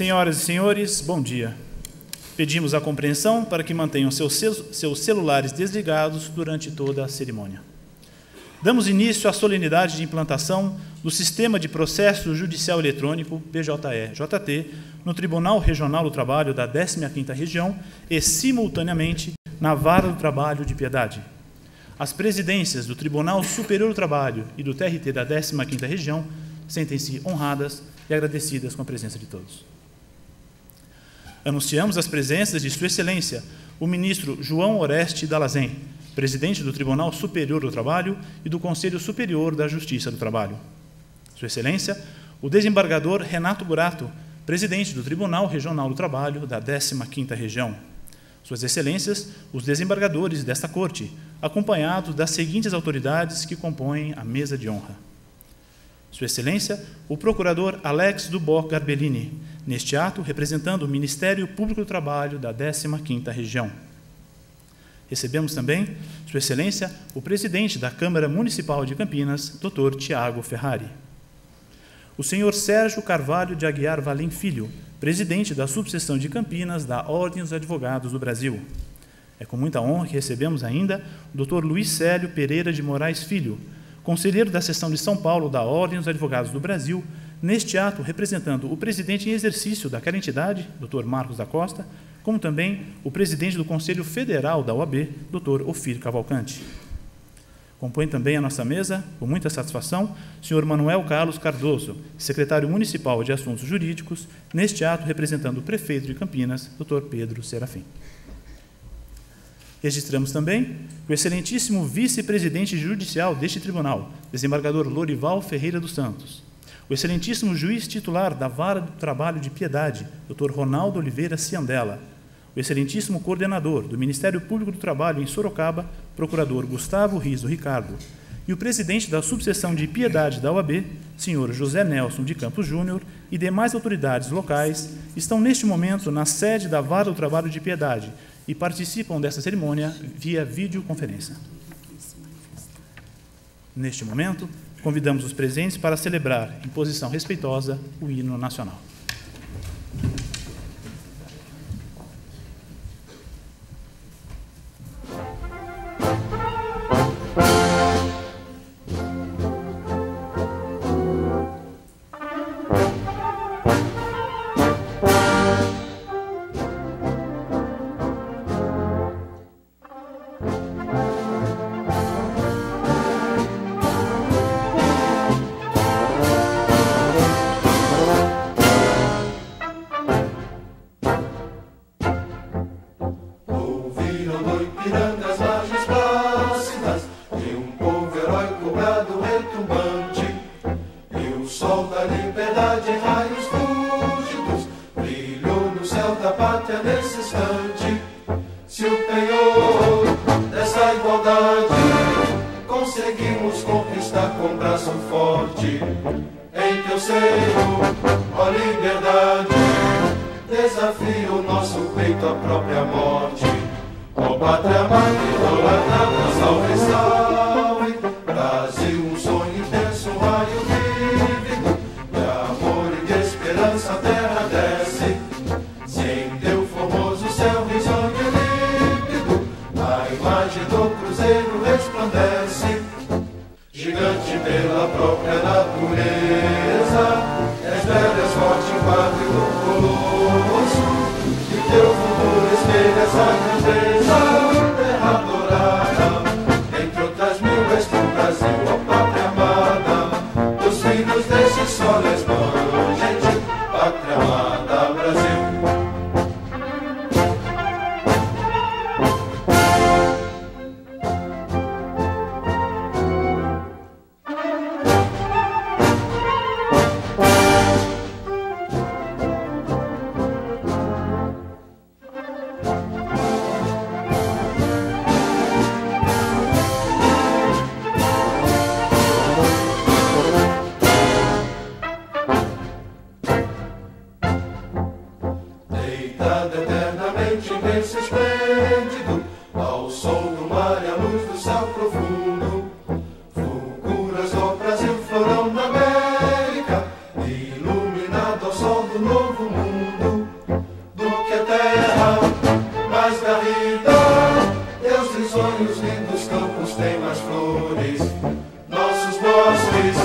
Senhoras e senhores, bom dia. Pedimos a compreensão para que mantenham seus celulares desligados durante toda a cerimônia. Damos início à solenidade de implantação do Sistema de Processo Judicial Eletrônico, PJE-JT, no Tribunal Regional do Trabalho da 15ª Região e, simultaneamente, na Vara do Trabalho de Piedade. As presidências do Tribunal Superior do Trabalho e do TRT da 15ª Região sentem-se honradas e agradecidas com a presença de todos. Anunciamos as presenças de Sua Excelência, o ministro João Oreste Dallazen, presidente do Tribunal Superior do Trabalho e do Conselho Superior da Justiça do Trabalho. Sua Excelência, o desembargador Renato Burato, presidente do Tribunal Regional do Trabalho da 15ª Região. Suas Excelências, os desembargadores desta Corte, acompanhados das seguintes autoridades que compõem a mesa de honra. Sua Excelência, o procurador Alex Duboc Garbellini, neste ato representando o Ministério Público do Trabalho da 15ª Região. Recebemos também, Sua Excelência, o presidente da Câmara Municipal de Campinas, Dr. Tiago Ferrari. O senhor Sérgio Carvalho de Aguiar Valim Filho, presidente da subseção de Campinas da Ordem dos Advogados do Brasil. É com muita honra que recebemos ainda o Dr. Luiz Célio Pereira de Moraes Filho, conselheiro da seção de São Paulo da Ordem dos Advogados do Brasil, neste ato representando o presidente em exercício daquela entidade, Dr. Marcos da Costa, como também o presidente do Conselho Federal da OAB, Dr. Ofírio Cavalcante. Compõe também a nossa mesa, com muita satisfação, o senhor Manuel Carlos Cardoso, secretário municipal de Assuntos Jurídicos, neste ato representando o prefeito de Campinas, Dr. Pedro Serafim. Registramos também o excelentíssimo vice-presidente judicial deste tribunal, desembargador Lorival Ferreira dos Santos, o excelentíssimo juiz titular da Vara do Trabalho de Piedade, Dr. Ronaldo Oliveira Ciandella, o excelentíssimo coordenador do Ministério Público do Trabalho em Sorocaba, procurador Gustavo Riso Ricardo, e o presidente da subseção de Piedade da OAB, senhor José Nelson de Campos Júnior, e demais autoridades locais, estão neste momento na sede da Vara do Trabalho de Piedade e participam desta cerimônia via videoconferência. Neste momento, convidamos os presentes para celebrar, em posição respeitosa, o hino nacional. Teu futuro espelha essa grandeza, terra claridade, Deus risonhos, lindos campos têm mais flores, nossos bosques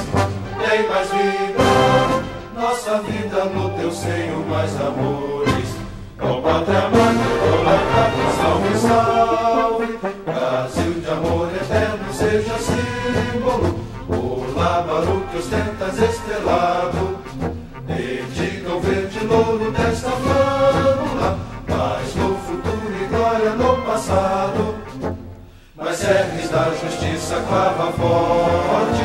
têm mais vida, nossa vida no teu seio mais amores. Ó pátria amada, salve, salve, Brasil de amor eterno seja símbolo, o lábaro que ostentas estrelado, dedica o verde louro desta flâmula, mas no futuro e glória no passado, mas serves da justiça clava forte,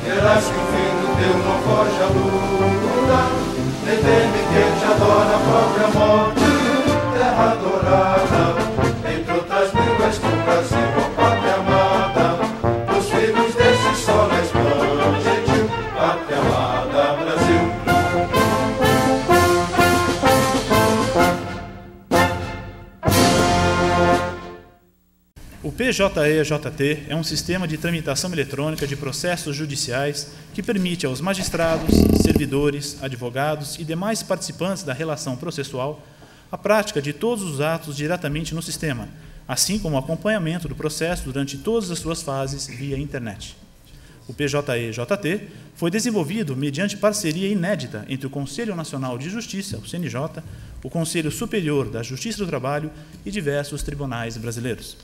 verás que o filho teu não foge à luta, nem teme quem te adora a própria morte, terra adorada, entre outras mil és tu, Brasil, ó pátria amada, os filhos desse sol resplandente, pátria amada, Brasil. O PJE-JT é um sistema de tramitação eletrônica de processos judiciais que permite aos magistrados, servidores, advogados e demais participantes da relação processual a prática de todos os atos diretamente no sistema, assim como o acompanhamento do processo durante todas as suas fases via internet. O PJE-JT foi desenvolvido mediante parceria inédita entre o Conselho Nacional de Justiça, o CNJ, o Conselho Superior da Justiça do Trabalho e diversos tribunais brasileiros.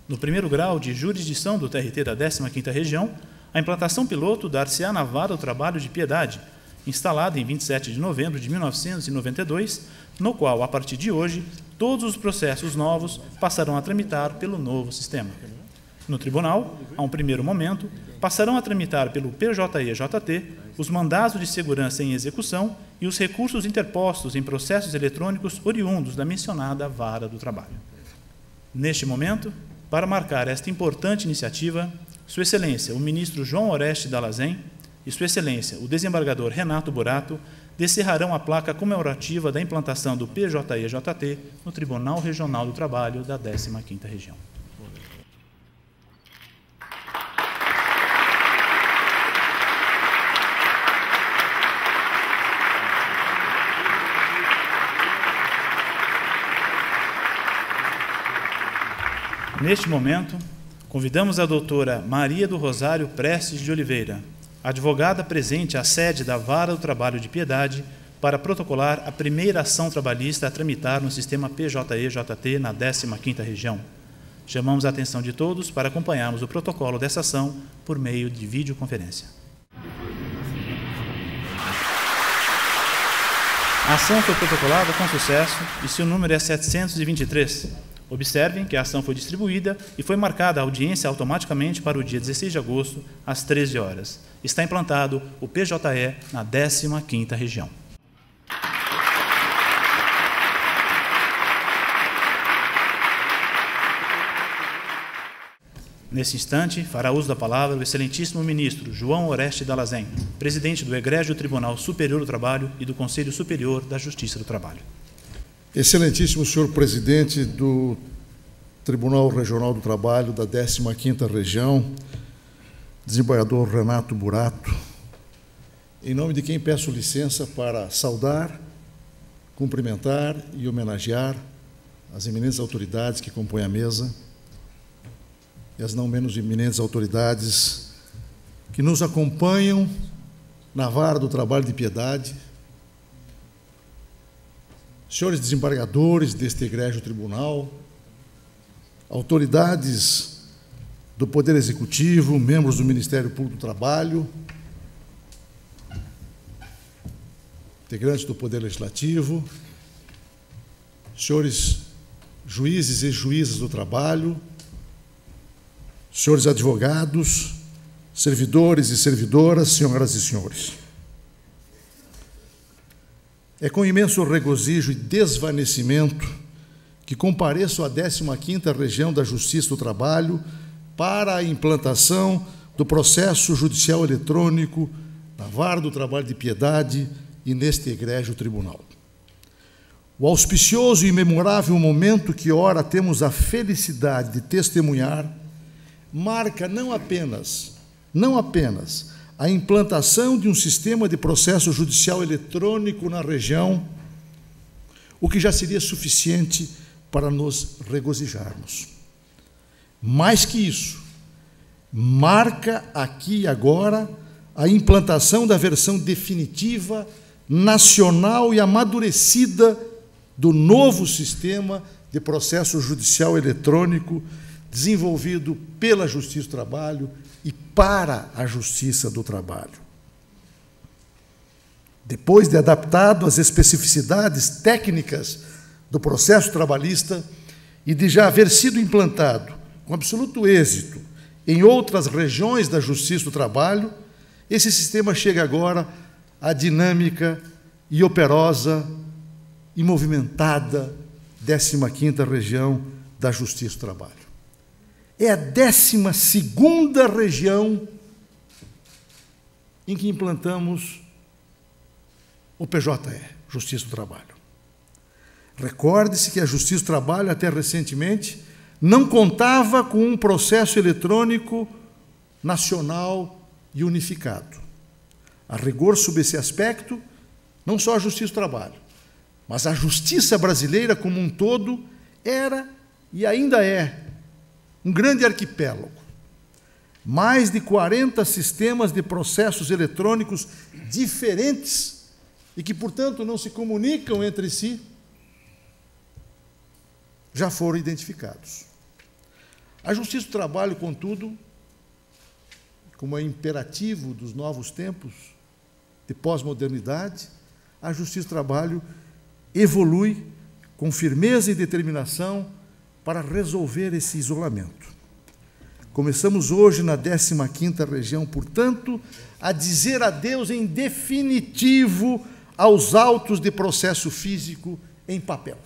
No primeiro grau de jurisdição do TRT da 15ª Região, a implantação piloto dar-se-á na Vara do Trabalho de Piedade, instalada em 27 de novembro de 1992, no qual, a partir de hoje, todos os processos novos passarão a tramitar pelo novo sistema. No tribunal, a um primeiro momento, passarão a tramitar pelo PJE-JT os mandados de segurança em execução e os recursos interpostos em processos eletrônicos oriundos da mencionada Vara do Trabalho. Neste momento, para marcar esta importante iniciativa, Sua Excelência, o ministro João Oreste Dallazen, e Sua Excelência, o desembargador Renato Burato, descerrarão a placa comemorativa da implantação do PJE-JT no Tribunal Regional do Trabalho da 15ª Região. Neste momento, convidamos a doutora Maria do Rosário Prestes de Oliveira, advogada presente à sede da Vara do Trabalho de Piedade, para protocolar a primeira ação trabalhista a tramitar no sistema PJE-JT na 15ª Região. Chamamos a atenção de todos para acompanharmos o protocolo dessa ação por meio de videoconferência. A ação foi protocolada com sucesso e seu número é 723. Observem que a ação foi distribuída e foi marcada a audiência automaticamente para o dia 16 de agosto, às 13 horas. Está implantado o PJE na 15ª Região. Nesse instante, fará uso da palavra o excelentíssimo ministro João Oreste Dallazen, presidente do Egrégio Tribunal Superior do Trabalho e do Conselho Superior da Justiça do Trabalho. Excelentíssimo senhor presidente do Tribunal Regional do Trabalho da 15ª Região, desembargador Renato Burato, em nome de quem peço licença para saudar, cumprimentar e homenagear as eminentes autoridades que compõem a mesa e as não menos eminentes autoridades que nos acompanham na Vara do Trabalho de Piedade, senhores desembargadores deste egrégio tribunal, autoridades do Poder Executivo, membros do Ministério Público do Trabalho, integrantes do Poder Legislativo, senhores juízes e juízas do trabalho, senhores advogados, servidores e servidoras, senhoras e senhores. É com imenso regozijo e desvanecimento que compareço à 15ª Região da Justiça do Trabalho para a implantação do processo judicial eletrônico na Vara do Trabalho de Piedade e neste egrégio tribunal. O auspicioso e memorável momento que ora temos a felicidade de testemunhar marca não apenas a implantação de um sistema de processo judicial eletrônico na região, o que já seria suficiente para nos regozijarmos. Mais que isso, marca aqui e agora a implantação da versão definitiva, nacional e amadurecida do novo sistema de processo judicial eletrônico desenvolvido pela Justiça do Trabalho e para a Justiça do Trabalho. Depois de adaptado às especificidades técnicas do processo trabalhista e de já haver sido implantado com absoluto êxito em outras regiões da Justiça do Trabalho, esse sistema chega agora à dinâmica e operosa e movimentada 15ª região da Justiça do Trabalho. É a 12ª região em que implantamos o PJE, Justiça do Trabalho. Recorde-se que a Justiça do Trabalho, até recentemente, não contava com um processo eletrônico nacional e unificado. A rigor, sob esse aspecto, não só a Justiça do Trabalho, mas a justiça brasileira como um todo era e ainda é um grande arquipélago. Mais de 40 sistemas de processos eletrônicos diferentes e que, portanto, não se comunicam entre si, já foram identificados. A Justiça do Trabalho, contudo, como é imperativo dos novos tempos de pós-modernidade, a Justiça do Trabalho evolui com firmeza e determinação para resolver esse isolamento. Começamos hoje na 15ª região, portanto, a dizer adeus em definitivo aos autos de processo físico em papel.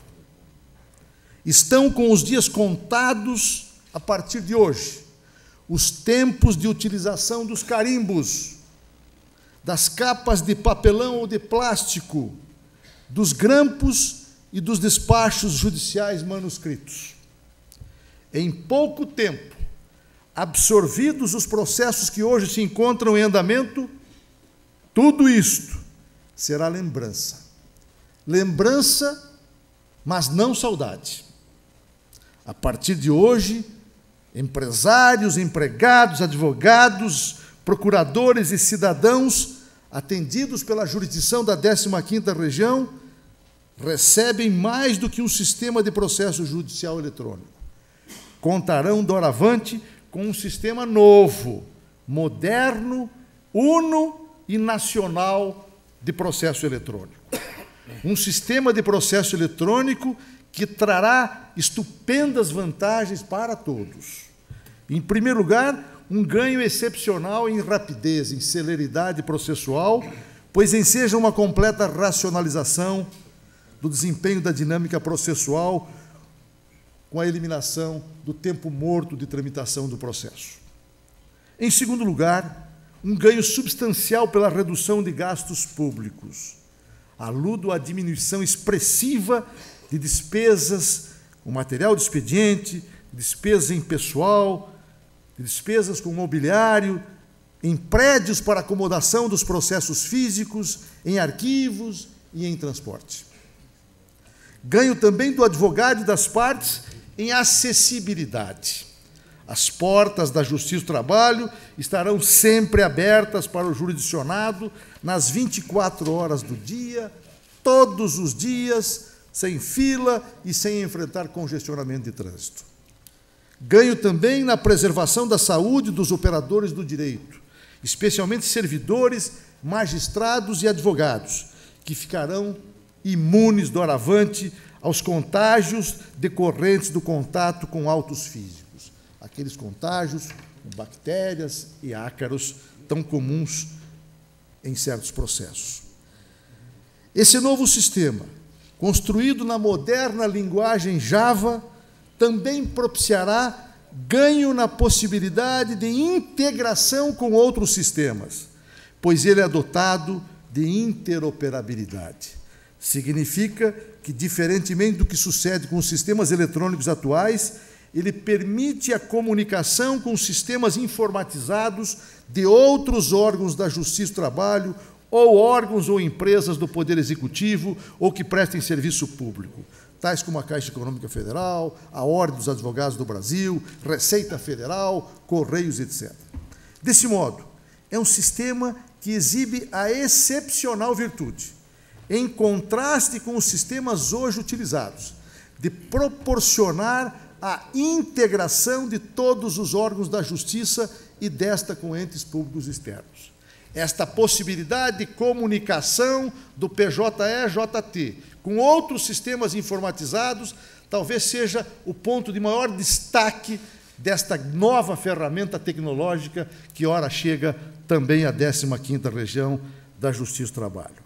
Estão com os dias contados a partir de hoje os tempos de utilização dos carimbos, das capas de papelão ou de plástico, dos grampos e dos despachos judiciais manuscritos. Em pouco tempo, absorvidos os processos que hoje se encontram em andamento, tudo isto será lembrança. Lembrança, mas não saudade. A partir de hoje, empresários, empregados, advogados, procuradores e cidadãos atendidos pela jurisdição da 15ª região recebem mais do que um sistema de processo judicial eletrônico. Contarão doravante com um sistema novo, moderno, uno e nacional de processo eletrônico. Um sistema de processo eletrônico que trará estupendas vantagens para todos. Em primeiro lugar, um ganho excepcional em rapidez, em celeridade processual, pois enseja uma completa racionalização do desempenho da dinâmica processual com a eliminação do tempo morto de tramitação do processo. Em segundo lugar, um ganho substancial pela redução de gastos públicos. Aludo à diminuição expressiva de despesas com material de expediente, despesas em pessoal, despesas com mobiliário, em prédios para acomodação dos processos físicos, em arquivos e em transporte. Ganho também do advogado e das partes em acessibilidade. As portas da Justiça do Trabalho estarão sempre abertas para o jurisdicionado nas 24 horas do dia, todos os dias, sem fila e sem enfrentar congestionamento de trânsito. Ganho também na preservação da saúde dos operadores do direito, especialmente servidores, magistrados e advogados, que ficarão imunes doravante aos contágios decorrentes do contato com autos físicos, aqueles contágios com bactérias e ácaros tão comuns em certos processos. Esse novo sistema, construído na moderna linguagem Java, também propiciará ganho na possibilidade de integração com outros sistemas, pois ele é dotado de interoperabilidade. Significa que, diferentemente do que sucede com os sistemas eletrônicos atuais, ele permite a comunicação com sistemas informatizados de outros órgãos da Justiça do Trabalho ou órgãos ou empresas do Poder Executivo ou que prestem serviço público, tais como a Caixa Econômica Federal, a Ordem dos Advogados do Brasil, Receita Federal, Correios, etc. Desse modo, é um sistema que exibe a excepcional virtude, em contraste com os sistemas hoje utilizados, de proporcionar a integração de todos os órgãos da Justiça e desta com entes públicos externos. Esta possibilidade de comunicação do PJE-JT com outros sistemas informatizados talvez seja o ponto de maior destaque desta nova ferramenta tecnológica que ora chega também à 15ª Região da Justiça do Trabalho.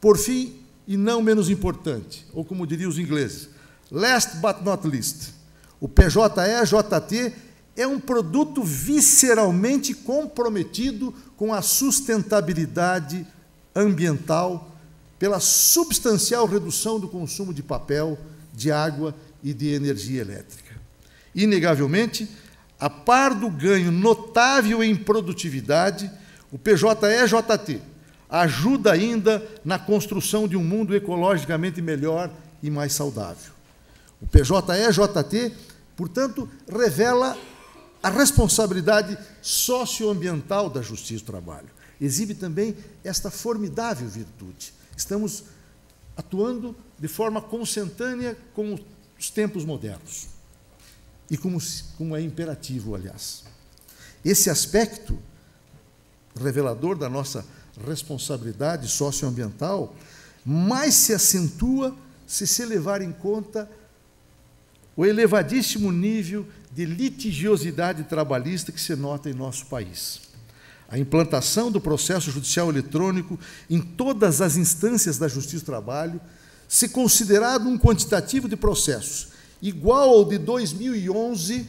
Por fim, e não menos importante, ou como diriam os ingleses, last but not least, o PJE-JT é um produto visceralmente comprometido com a sustentabilidade ambiental pela substancial redução do consumo de papel, de água e de energia elétrica. Inegavelmente, a par do ganho notável em produtividade, o PJE-JT ajuda ainda na construção de um mundo ecologicamente melhor e mais saudável. O PJE-JT, portanto, revela a responsabilidade socioambiental da Justiça do Trabalho. Exibe também esta formidável virtude. Estamos atuando de forma consentânea com os tempos modernos. E como é imperativo, aliás. Esse aspecto revelador da nossa responsabilidade socioambiental mais se acentua se levar em conta o elevadíssimo nível de litigiosidade trabalhista que se nota em nosso país. A implantação do processo judicial eletrônico em todas as instâncias da Justiça do Trabalho, se considerado um quantitativo de processos igual ao de 2011,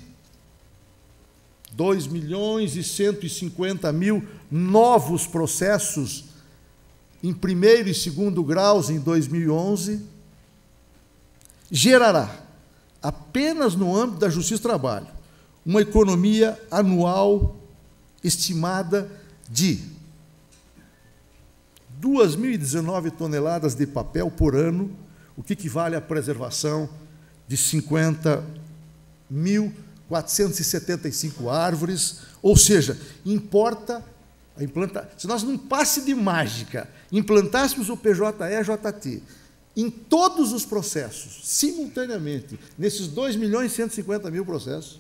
2.150.000 novos processos em primeiro e segundo graus em 2011, gerará, apenas no âmbito da Justiça do Trabalho, uma economia anual estimada de 2.019 toneladas de papel por ano, o que equivale à preservação de 50.475 árvores, ou seja, importa a implantar. Se nós, num passe de mágica, implantássemos o PJE-JT em todos os processos, simultaneamente, nesses 2.150.000 processos,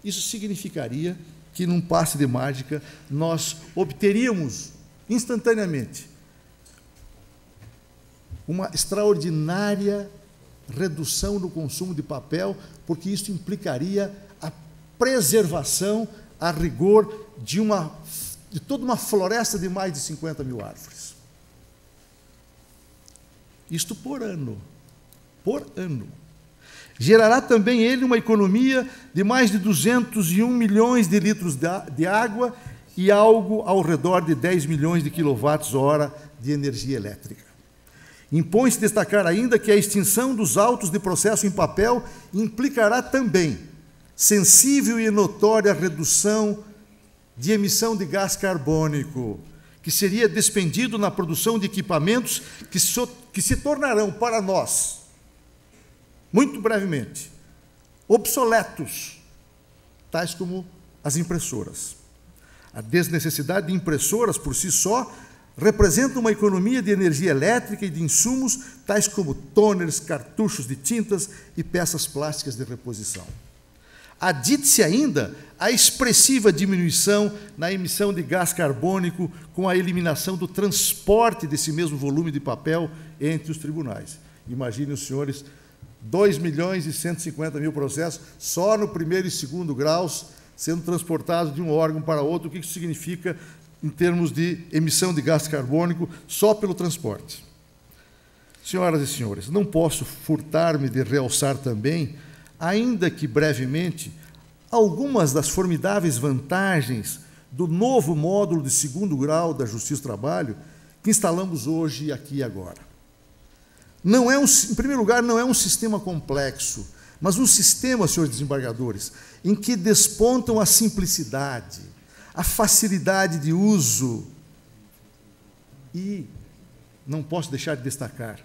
isso significaria que, num passe de mágica, nós obteríamos instantaneamente uma extraordinária redução no consumo de papel, porque isso implicaria a preservação, a rigor, de toda uma floresta de mais de 50.000 árvores. Isto por ano. Por ano. Gerará também ele uma economia de mais de 201 milhões de litros de água e algo ao redor de 10 milhões de quilowatts-hora de energia elétrica. Impõe-se destacar ainda que a extinção dos autos de processo em papel implicará também sensível e notória redução de emissão de gás carbônico, que seria despendido na produção de equipamentos que se tornarão para nós, muito brevemente, obsoletos, tais como as impressoras. A desnecessidade de impressoras, por si só, representa uma economia de energia elétrica e de insumos, tais como toners, cartuchos de tintas e peças plásticas de reposição. Adite-se ainda a expressiva diminuição na emissão de gás carbônico com a eliminação do transporte desse mesmo volume de papel entre os tribunais. Imaginem os senhores, 2.150.000 processos só no primeiro e segundo graus sendo transportados de um órgão para outro. O que isso significa em termos de emissão de gás carbônico só pelo transporte? Senhoras e senhores, não posso furtar-me de realçar também, ainda que brevemente, algumas das formidáveis vantagens do novo módulo de segundo grau da Justiça do Trabalho que instalamos hoje, aqui e agora. Em primeiro lugar, não é um sistema complexo, mas um sistema, senhores desembargadores, em que despontam a simplicidade, a facilidade de uso e, não posso deixar de destacar,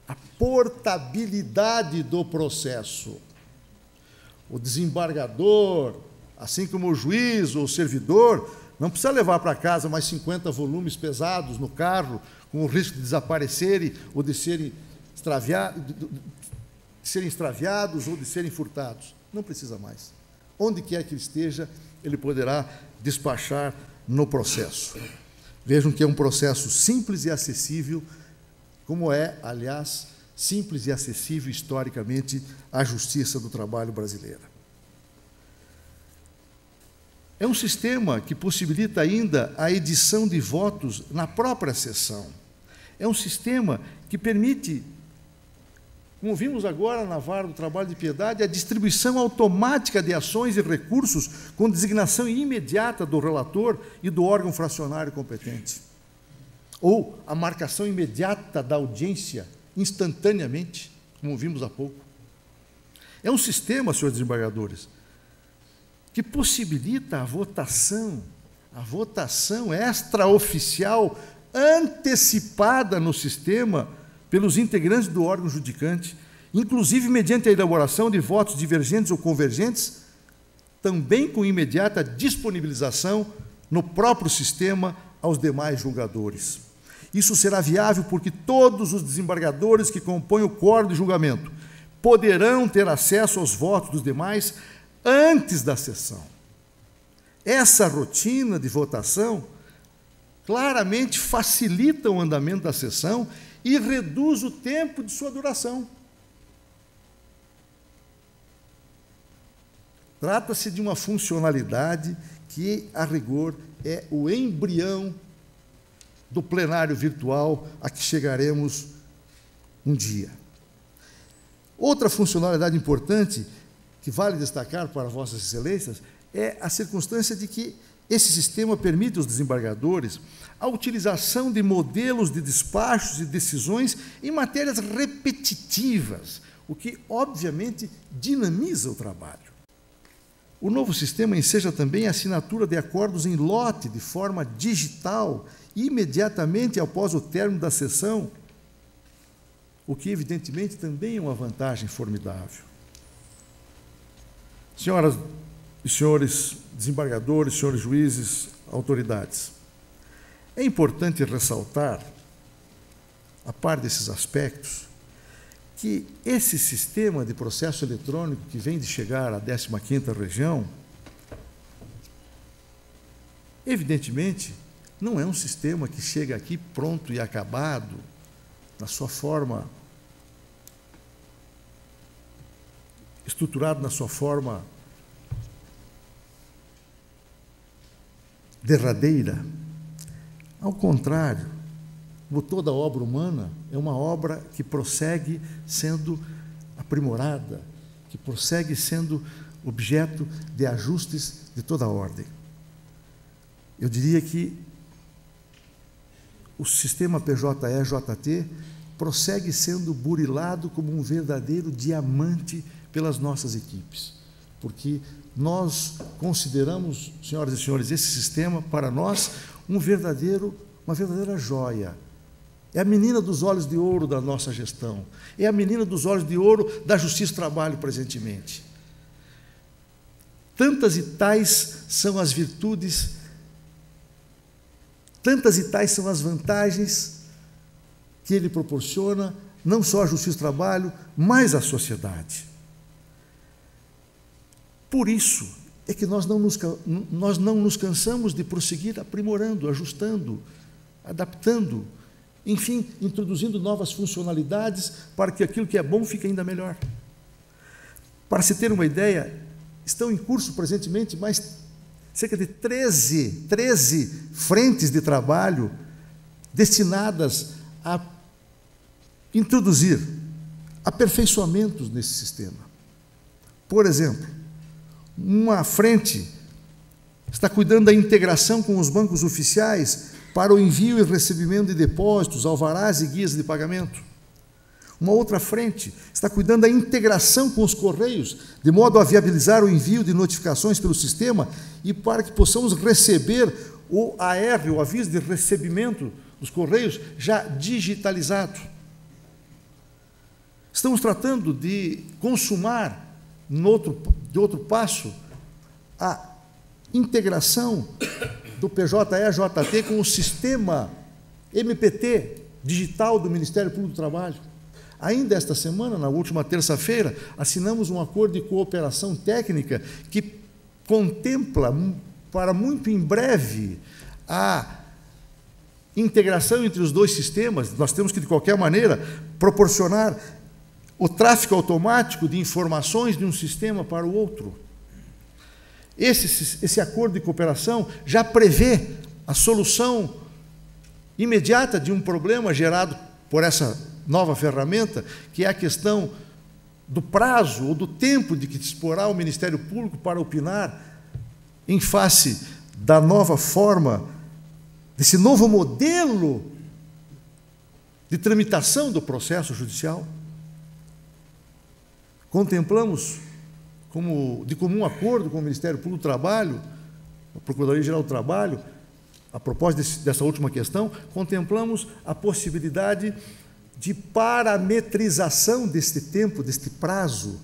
a portabilidade do processo. O desembargador, assim como o juiz ou o servidor, não precisa levar para casa mais 50 volumes pesados no carro, com o risco de desaparecerem ou de serem extraviados ou de serem furtados. Não precisa mais. Onde quer que ele esteja, ele poderá despachar no processo. Vejam que é um processo simples e acessível, como é, aliás, simples e acessível historicamente a Justiça do Trabalho brasileira. É um sistema que possibilita ainda a edição de votos na própria sessão. É um sistema que permite, como vimos agora na Vara do Trabalho de Piedade, a distribuição automática de ações e recursos com designação imediata do relator e do órgão fracionário competente. Ou a marcação imediata da audiência, instantaneamente, como vimos há pouco. É um sistema, senhores desembargadores, que possibilita a votação extraoficial antecipada no sistema pelos integrantes do órgão judicante, inclusive mediante a elaboração de votos divergentes ou convergentes, também com imediata disponibilização no próprio sistema aos demais julgadores. Isso será viável porque todos os desembargadores que compõem o quórum de julgamento poderão ter acesso aos votos dos demais antes da sessão. Essa rotina de votação claramente facilita o andamento da sessão e reduz o tempo de sua duração. Trata-se de uma funcionalidade que, a rigor, é o embrião do plenário virtual a que chegaremos um dia. Outra funcionalidade importante que vale destacar para Vossas Excelências é a circunstância de que esse sistema permite aos desembargadores a utilização de modelos de despachos e decisões em matérias repetitivas, o que, obviamente, dinamiza o trabalho. O novo sistema enseja também a assinatura de acordos em lote de forma digital, imediatamente após o término da sessão, o que, evidentemente, também é uma vantagem formidável. Senhoras e senhores desembargadores, senhores juízes, autoridades, é importante ressaltar, a par desses aspectos, que esse sistema de processo eletrônico que vem de chegar à 15ª região, evidentemente, não é um sistema que chega aqui pronto e acabado, na sua forma, estruturado na sua forma derradeira. Ao contrário, como toda obra humana, é uma obra que prossegue sendo aprimorada, que prossegue sendo objeto de ajustes de toda a ordem. Eu diria que o sistema PJE-JT prossegue sendo burilado como um verdadeiro diamante pelas nossas equipes, porque nós consideramos, senhoras e senhores, esse sistema, para nós, uma verdadeira joia. É a menina dos olhos de ouro da nossa gestão, é a menina dos olhos de ouro da Justiça do Trabalho presentemente. Tantas e tais são as virtudes, tantas e tais são as vantagens que ele proporciona, não só à Justiça do Trabalho, mas à sociedade. Por isso é que nós não nos cansamos de prosseguir aprimorando, ajustando, adaptando, enfim, introduzindo novas funcionalidades para que aquilo que é bom fique ainda melhor. Para se ter uma ideia, estão em curso presentemente mais cerca de 13 frentes de trabalho destinadas a introduzir aperfeiçoamentos nesse sistema. Por exemplo, uma frente está cuidando da integração com os bancos oficiais para o envio e recebimento de depósitos, alvarás e guias de pagamento. Uma outra frente está cuidando da integração com os Correios, de modo a viabilizar o envio de notificações pelo sistema e para que possamos receber o AR, o aviso de recebimento dos Correios, já digitalizado. Estamos tratando de consumar, de outro passo, a integração do PJE-JT com o sistema MPT digital do Ministério Público do Trabalho. Ainda esta semana, na última terça-feira, assinamos um acordo de cooperação técnica que contempla, para muito em breve, a integração entre os dois sistemas. Nós temos que, de qualquer maneira, proporcionar o tráfego automático de informações de um sistema para o outro. Esse acordo de cooperação já prevê a solução imediata de um problema gerado por essa nova ferramenta, que é a questão do prazo ou do tempo de que disporá o Ministério Público para opinar em face da nova forma, desse novo modelo de tramitação do processo judicial. Contemplamos, de comum acordo com o Ministério Público do Trabalho, a Procuradoria-Geral do Trabalho, a propósito dessa última questão, contemplamos a possibilidade de parametrização deste tempo, deste prazo,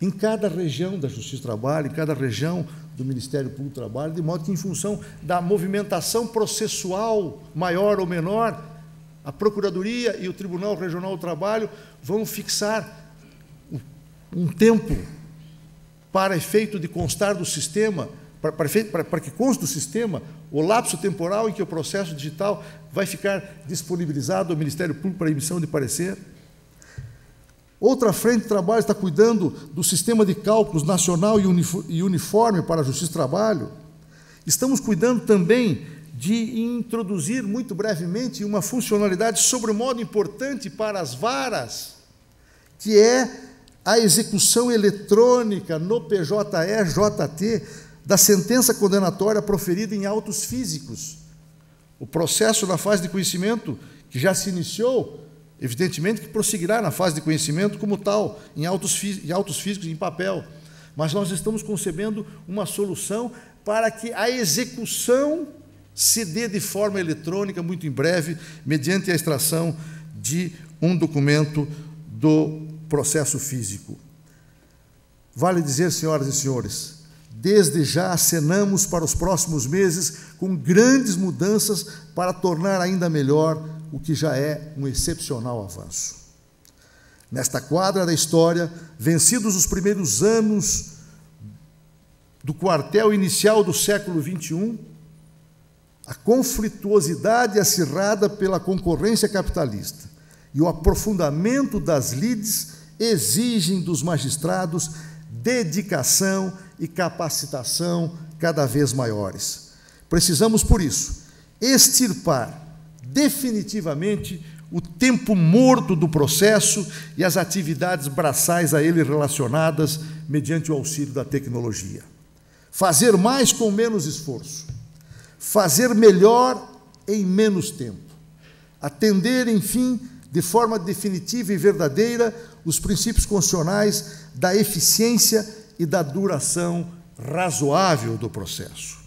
em cada região da Justiça do Trabalho, em cada região do Ministério Público do Trabalho, de modo que, em função da movimentação processual maior ou menor, a Procuradoria e o Tribunal Regional do Trabalho vão fixar um tempo para efeito de constar do sistema, para que conste do sistema o lapso temporal em que o processo digital vai ficar disponibilizado ao Ministério Público para emissão de parecer. Outra frente de trabalho está cuidando do sistema de cálculos nacional e uniforme para a Justiça do Trabalho. Estamos cuidando também de introduzir, muito brevemente, uma funcionalidade sobremodo importante para as varas, que é a execução eletrônica no PJE-JT da sentença condenatória proferida em autos físicos. O processo na fase de conhecimento, que já se iniciou, evidentemente que prosseguirá na fase de conhecimento como tal, em autos físicos, em papel. Mas nós estamos concebendo uma solução para que a execução se dê de forma eletrônica, muito em breve, mediante a extração de um documento do processo físico. Vale dizer, senhoras e senhores, desde já acenamos para os próximos meses com grandes mudanças para tornar ainda melhor o que já é um excepcional avanço. Nesta quadra da história, vencidos os primeiros anos do quartel inicial do século XXI, a conflituosidade acirrada pela concorrência capitalista e o aprofundamento das lides exigem dos magistrados dedicação e capacitação cada vez maiores. Precisamos, por isso, extirpar definitivamente o tempo morto do processo e as atividades braçais a ele relacionadas mediante o auxílio da tecnologia. Fazer mais com menos esforço. Fazer melhor em menos tempo. Atender, enfim, de forma definitiva e verdadeira os princípios constitucionais da eficiência e da duração razoável do processo.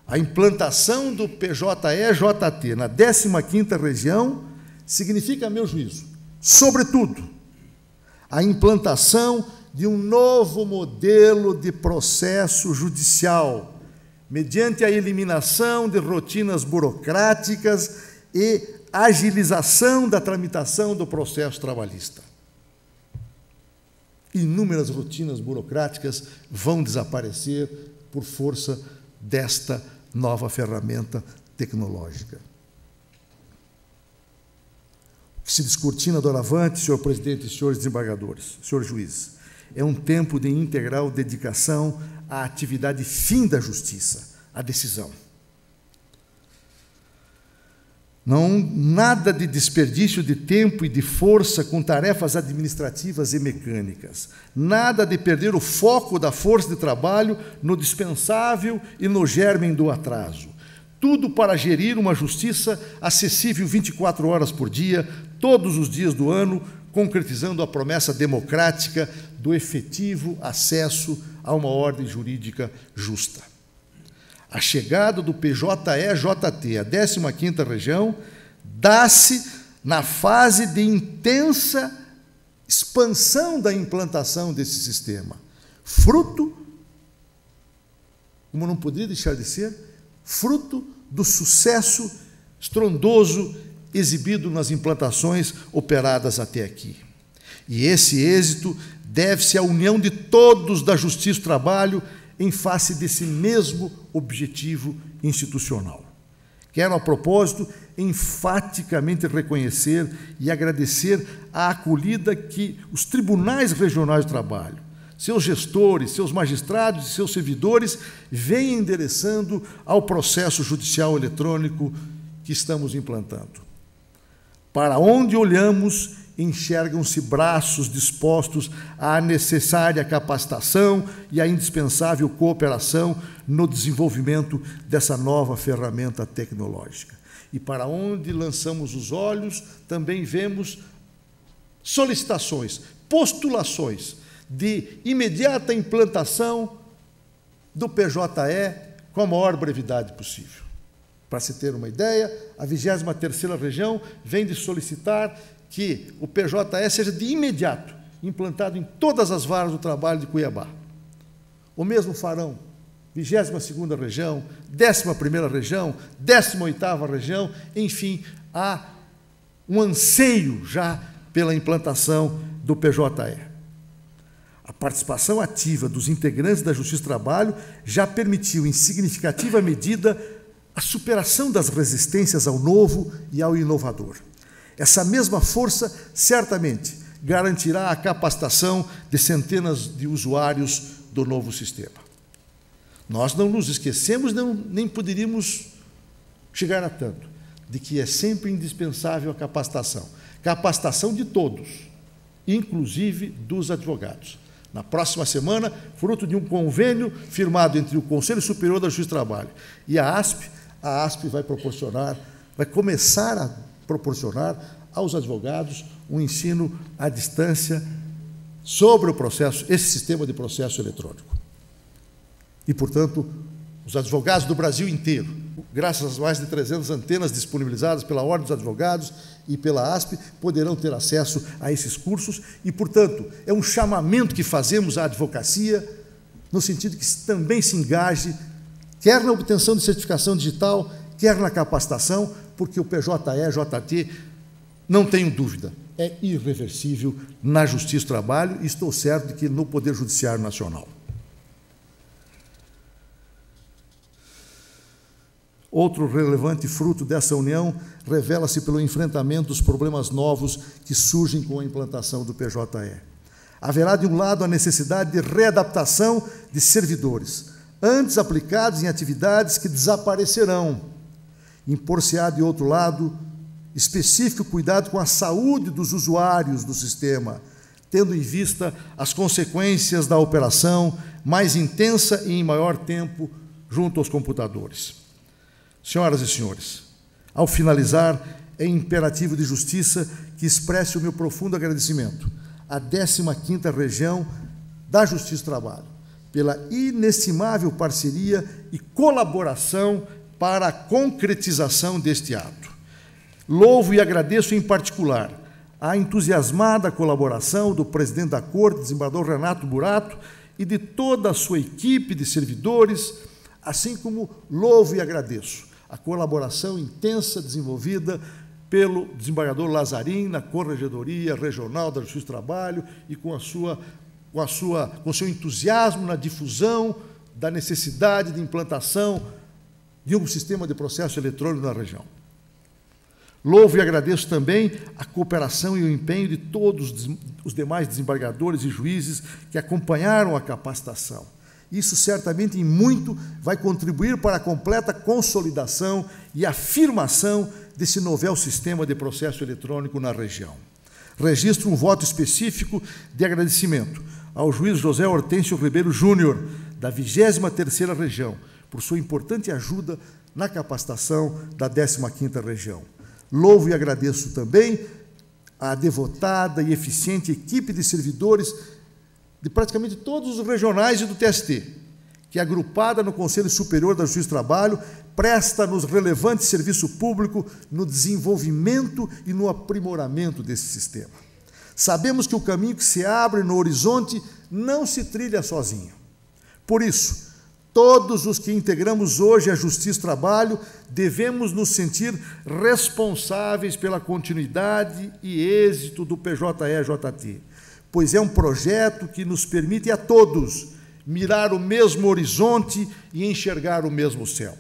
A implantação do PJE-JT na 15ª região significa, a meu juízo, sobretudo, a implantação de um novo modelo de processo judicial, mediante a eliminação de rotinas burocráticas e agilização da tramitação do processo trabalhista. Inúmeras rotinas burocráticas vão desaparecer por força desta nova ferramenta tecnológica. O que se descortina doravante, senhor presidente e senhores desembargadores, senhores juízes, é um tempo de integral dedicação à atividade fim da justiça, à decisão. Nada de desperdício de tempo e de força com tarefas administrativas e mecânicas. Nada de perder o foco da força de trabalho no dispensável e no germe do atraso. Tudo para gerir uma justiça acessível 24 horas por dia, todos os dias do ano, concretizando a promessa democrática do efetivo acesso a uma ordem jurídica justa. A chegada do PJE-JT à 15ª região dá-se na fase de intensa expansão da implantação desse sistema, fruto, como não poderia deixar de ser, fruto do sucesso estrondoso exibido nas implantações operadas até aqui. E esse êxito deve-se à união de todos da Justiça do Trabalho em face desse mesmo objetivo institucional. Quero, a propósito, enfaticamente reconhecer e agradecer a acolhida que os tribunais regionais de trabalho, seus gestores, seus magistrados e seus servidores vêm endereçando ao processo judicial eletrônico que estamos implantando. Para onde olhamos, enxergam-se braços dispostos à necessária capacitação e à indispensável cooperação no desenvolvimento dessa nova ferramenta tecnológica. E para onde lançamos os olhos, também vemos solicitações, postulações de imediata implantação do PJE com a maior brevidade possível. Para se ter uma ideia, a 23ª Região vem de solicitar que o PJE seja de imediato implantado em todas as varas do trabalho de Cuiabá. O mesmo farão 22ª Região, 11ª Região, 18ª Região, enfim, há um anseio já pela implantação do PJE. A participação ativa dos integrantes da Justiça do Trabalho já permitiu, em significativa medida, a superação das resistências ao novo e ao inovador. Essa mesma força, certamente, garantirá a capacitação de centenas de usuários do novo sistema. Nós não nos esquecemos, nem poderíamos chegar a tanto, de que é sempre indispensável a capacitação. Capacitação de todos, inclusive dos advogados. Na próxima semana, fruto de um convênio firmado entre o Conselho Superior da Justiça do Trabalho e a ASP vai começar a proporcionar aos advogados um ensino à distância sobre o processo, esse sistema de processo eletrônico. E, portanto, os advogados do Brasil inteiro, graças às mais de 300 antenas disponibilizadas pela Ordem dos Advogados e pela ASP, poderão ter acesso a esses cursos e, portanto, é um chamamento que fazemos à advocacia, no sentido que também se engaje, quer na obtenção de certificação digital, quer na capacitação, porque o PJE, JT, não tenho dúvida, é irreversível na Justiça do Trabalho e estou certo de que no Poder Judiciário Nacional. Outro relevante fruto dessa união revela-se pelo enfrentamento dos problemas novos que surgem com a implantação do PJE. Haverá, de um lado, a necessidade de readaptação de servidores, antes aplicados em atividades que desaparecerão. Impor-se-á, de outro lado, específico cuidado com a saúde dos usuários do sistema, tendo em vista as consequências da operação mais intensa e em maior tempo junto aos computadores. Senhoras e senhores, ao finalizar, é imperativo de justiça que expresse o meu profundo agradecimento à 15ª Região da Justiça do Trabalho pela inestimável parceria e colaboração para a concretização deste ato. Louvo e agradeço em particular a entusiasmada colaboração do presidente da Corte, desembargador Renato Burato, e de toda a sua equipe de servidores, assim como louvo e agradeço a colaboração intensa desenvolvida pelo desembargador Lazarim na Corregedoria Regional da Justiça do Trabalho e com seu entusiasmo na difusão da necessidade de implantação de um sistema de processo eletrônico na região. Louvo e agradeço também a cooperação e o empenho de todos os demais desembargadores e juízes que acompanharam a capacitação. Isso certamente em muito vai contribuir para a completa consolidação e afirmação desse novel sistema de processo eletrônico na região. Registro um voto específico de agradecimento ao juiz José Hortêncio Ribeiro Júnior, da 23ª Região, por sua importante ajuda na capacitação da 15ª Região. Louvo e agradeço também a devotada e eficiente equipe de servidores de praticamente todos os regionais e do TST, que, agrupada no Conselho Superior da Justiça do Trabalho, presta-nos relevante serviço público no desenvolvimento e no aprimoramento desse sistema. Sabemos que o caminho que se abre no horizonte não se trilha sozinho. Por isso, todos os que integramos hoje a Justiça e Trabalho devemos nos sentir responsáveis pela continuidade e êxito do PJE-JT, pois é um projeto que nos permite a todos mirar o mesmo horizonte e enxergar o mesmo céu.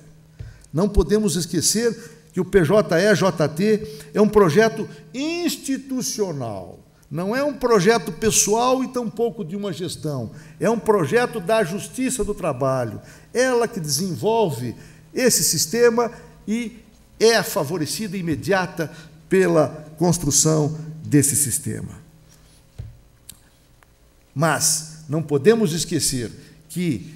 Não podemos esquecer que o PJE-JT é um projeto institucional, não é um projeto pessoal e tampouco de uma gestão, é um projeto da Justiça do Trabalho, ela que desenvolve esse sistema e é favorecida imediata pela construção desse sistema. Mas não podemos esquecer que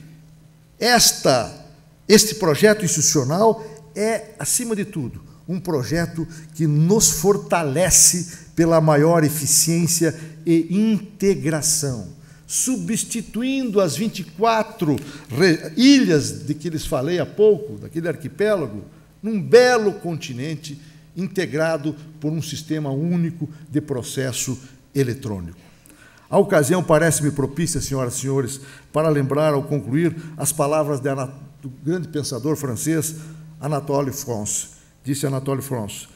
este projeto institucional é, acima de tudo, um projeto que nos fortalece pela maior eficiência e integração, substituindo as 24 ilhas de que lhes falei há pouco, daquele arquipélago, num belo continente integrado por um sistema único de processo eletrônico. A ocasião parece-me propícia, senhoras e senhores, para lembrar, ao concluir, as palavras do grande pensador francês Anatole France. Disse Anatole France: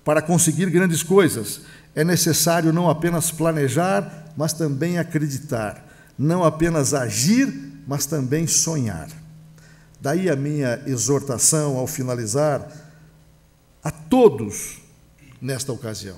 para conseguir grandes coisas, é necessário não apenas planejar, mas também acreditar, não apenas agir, mas também sonhar. Daí a minha exortação, ao finalizar, a todos nesta ocasião: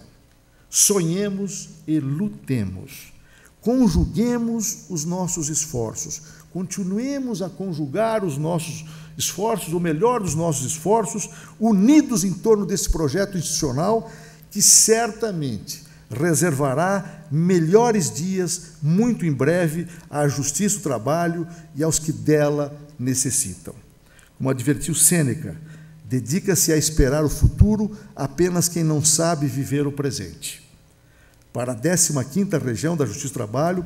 sonhemos e lutemos. Conjuguemos os nossos esforços, continuemos a conjugar os nossos esforços, o melhor dos nossos esforços, unidos em torno desse projeto institucional que certamente reservará melhores dias, muito em breve, à Justiça do Trabalho e aos que dela necessitam. Como advertiu Sêneca, dedica-se a esperar o futuro apenas quem não sabe viver o presente. Para a 15ª Região da Justiça do Trabalho,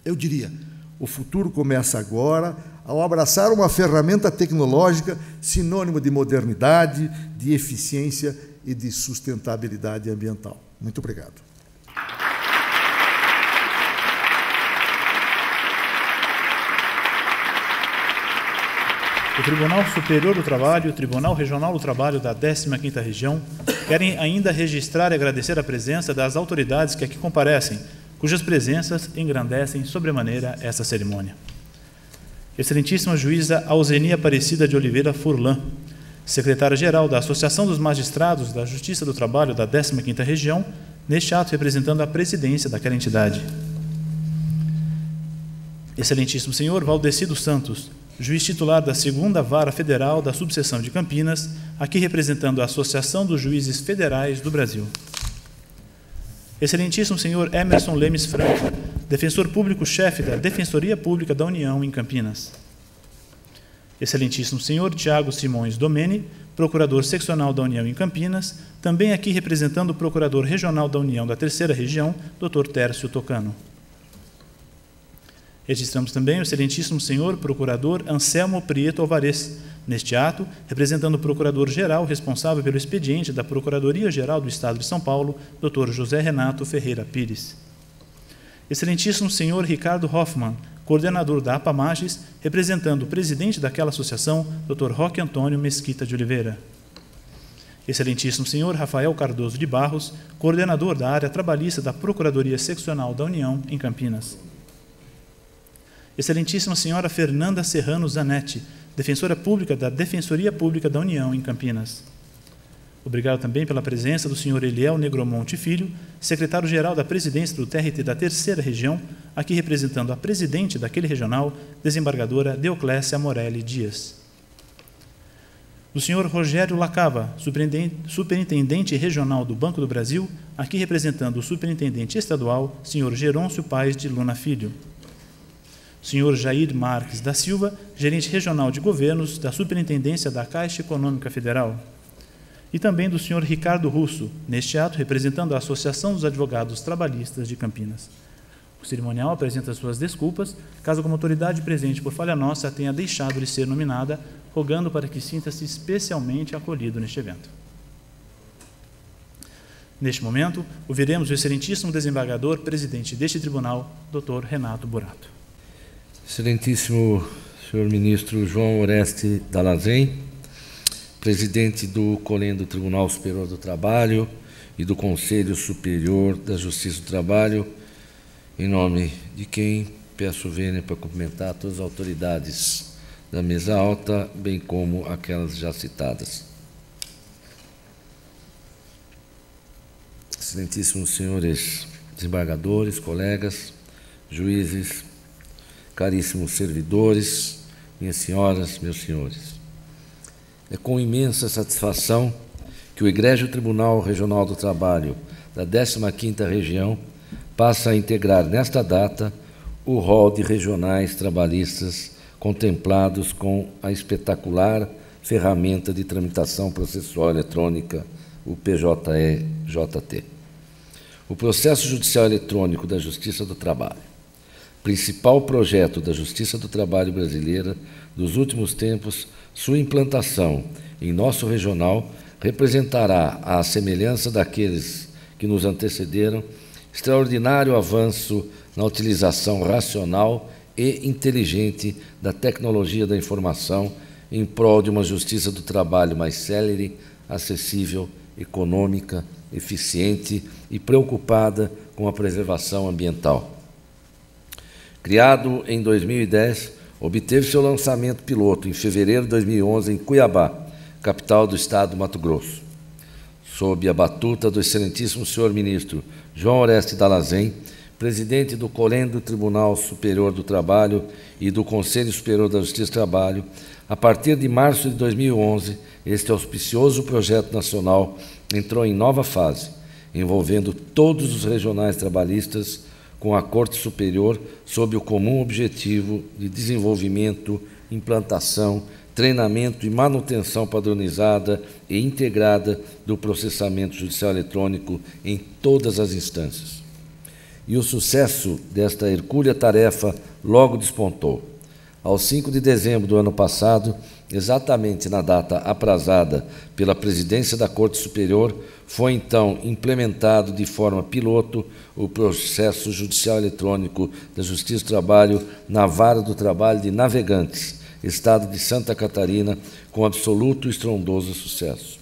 eu diria, o futuro começa agora, ao abraçar uma ferramenta tecnológica sinônimo de modernidade, de eficiência e de sustentabilidade ambiental. Muito obrigado. O Tribunal Superior do Trabalho e o Tribunal Regional do Trabalho da 15ª Região querem ainda registrar e agradecer a presença das autoridades que aqui comparecem, cujas presenças engrandecem sobremaneira essa cerimônia. Excelentíssima Juíza Alzeni Aparecida de Oliveira Furlan, secretária-geral da Associação dos Magistrados da Justiça do Trabalho da 15ª Região, neste ato representando a presidência daquela entidade. Excelentíssimo senhor Valdeci dos Santos, juiz titular da 2ª Vara Federal da Subseção de Campinas, aqui representando a Associação dos Juízes Federais do Brasil. Excelentíssimo senhor Emerson Lemes Franco, defensor público-chefe da Defensoria Pública da União em Campinas. Excelentíssimo senhor Tiago Simões Domene, procurador seccional da União em Campinas, também aqui representando o procurador regional da União da 3ª Região, Dr. Tércio Tocano. Registramos também o excelentíssimo senhor procurador Anselmo Prieto Alvarez, neste ato, representando o procurador-geral responsável pelo expediente da Procuradoria-Geral do Estado de São Paulo, Dr. José Renato Ferreira Pires. Excelentíssimo senhor Ricardo Hoffmann, coordenador da APAMAGES, representando o presidente daquela associação, Dr. Roque Antônio Mesquita de Oliveira. Excelentíssimo senhor Rafael Cardoso de Barros, coordenador da área trabalhista da Procuradoria Seccional da União em Campinas. Excelentíssima senhora Fernanda Serrano Zanetti, defensora pública da Defensoria Pública da União em Campinas. Obrigado também pela presença do senhor Eliel Negromonte Filho, secretário-geral da presidência do TRT da 3ª Região, aqui representando a presidente daquele regional, desembargadora Deoclésia Morelli Dias. Do senhor Rogério Lacava, superintendente regional do Banco do Brasil, aqui representando o superintendente estadual, senhor Gerôncio Paes de Luna Filho. Senhor Jair Marques da Silva, gerente regional de governos da Superintendência da Caixa Econômica Federal. E também do senhor Ricardo Russo, neste ato representando a Associação dos Advogados Trabalhistas de Campinas. O cerimonial apresenta suas desculpas, caso alguma autoridade presente por falha nossa tenha deixado de ser nominada, rogando para que sinta-se especialmente acolhido neste evento. Neste momento, ouviremos o excelentíssimo desembargador, presidente deste tribunal, Dr. Renato Burato. Excelentíssimo senhor ministro João Oreste Dallazen, presidente do COLEN do Tribunal Superior do Trabalho e do Conselho Superior da Justiça do Trabalho, em nome de quem peço vênia para cumprimentar todas as autoridades da mesa alta, bem como aquelas já citadas. Excelentíssimos senhores desembargadores, colegas, juízes, caríssimos servidores, minhas senhoras, meus senhores. É com imensa satisfação que o Egrégio Tribunal Regional do Trabalho da 15ª Região passa a integrar nesta data o rol de regionais trabalhistas contemplados com a espetacular ferramenta de tramitação processual eletrônica, o PJE-JT. O processo judicial eletrônico da Justiça do Trabalho, principal projeto da Justiça do Trabalho brasileira dos últimos tempos, sua implantação em nosso regional representará, à semelhança daqueles que nos antecederam, extraordinário avanço na utilização racional e inteligente da tecnologia da informação em prol de uma justiça do trabalho mais célere, acessível, econômica, eficiente e preocupada com a preservação ambiental. Criado em 2010, obteve seu lançamento piloto em fevereiro de 2011 em Cuiabá, capital do estado do Mato Grosso. Sob a batuta do excelentíssimo senhor ministro João Oreste Dallazen, presidente do COLEN do Tribunal Superior do Trabalho e do Conselho Superior da Justiça do Trabalho, a partir de março de 2011, este auspicioso projeto nacional entrou em nova fase, envolvendo todos os regionais trabalhistas com a Corte Superior sob o comum objetivo de desenvolvimento, implantação, treinamento e manutenção padronizada e integrada do processamento judicial eletrônico em todas as instâncias. E o sucesso desta hercúlea tarefa logo despontou. Aos 5 de dezembro do ano passado, exatamente na data aprazada pela presidência da Corte Superior, foi então implementado de forma piloto o processo judicial eletrônico da Justiça do Trabalho na Vara do Trabalho de Navegantes, estado de Santa Catarina, com absoluto e estrondoso sucesso.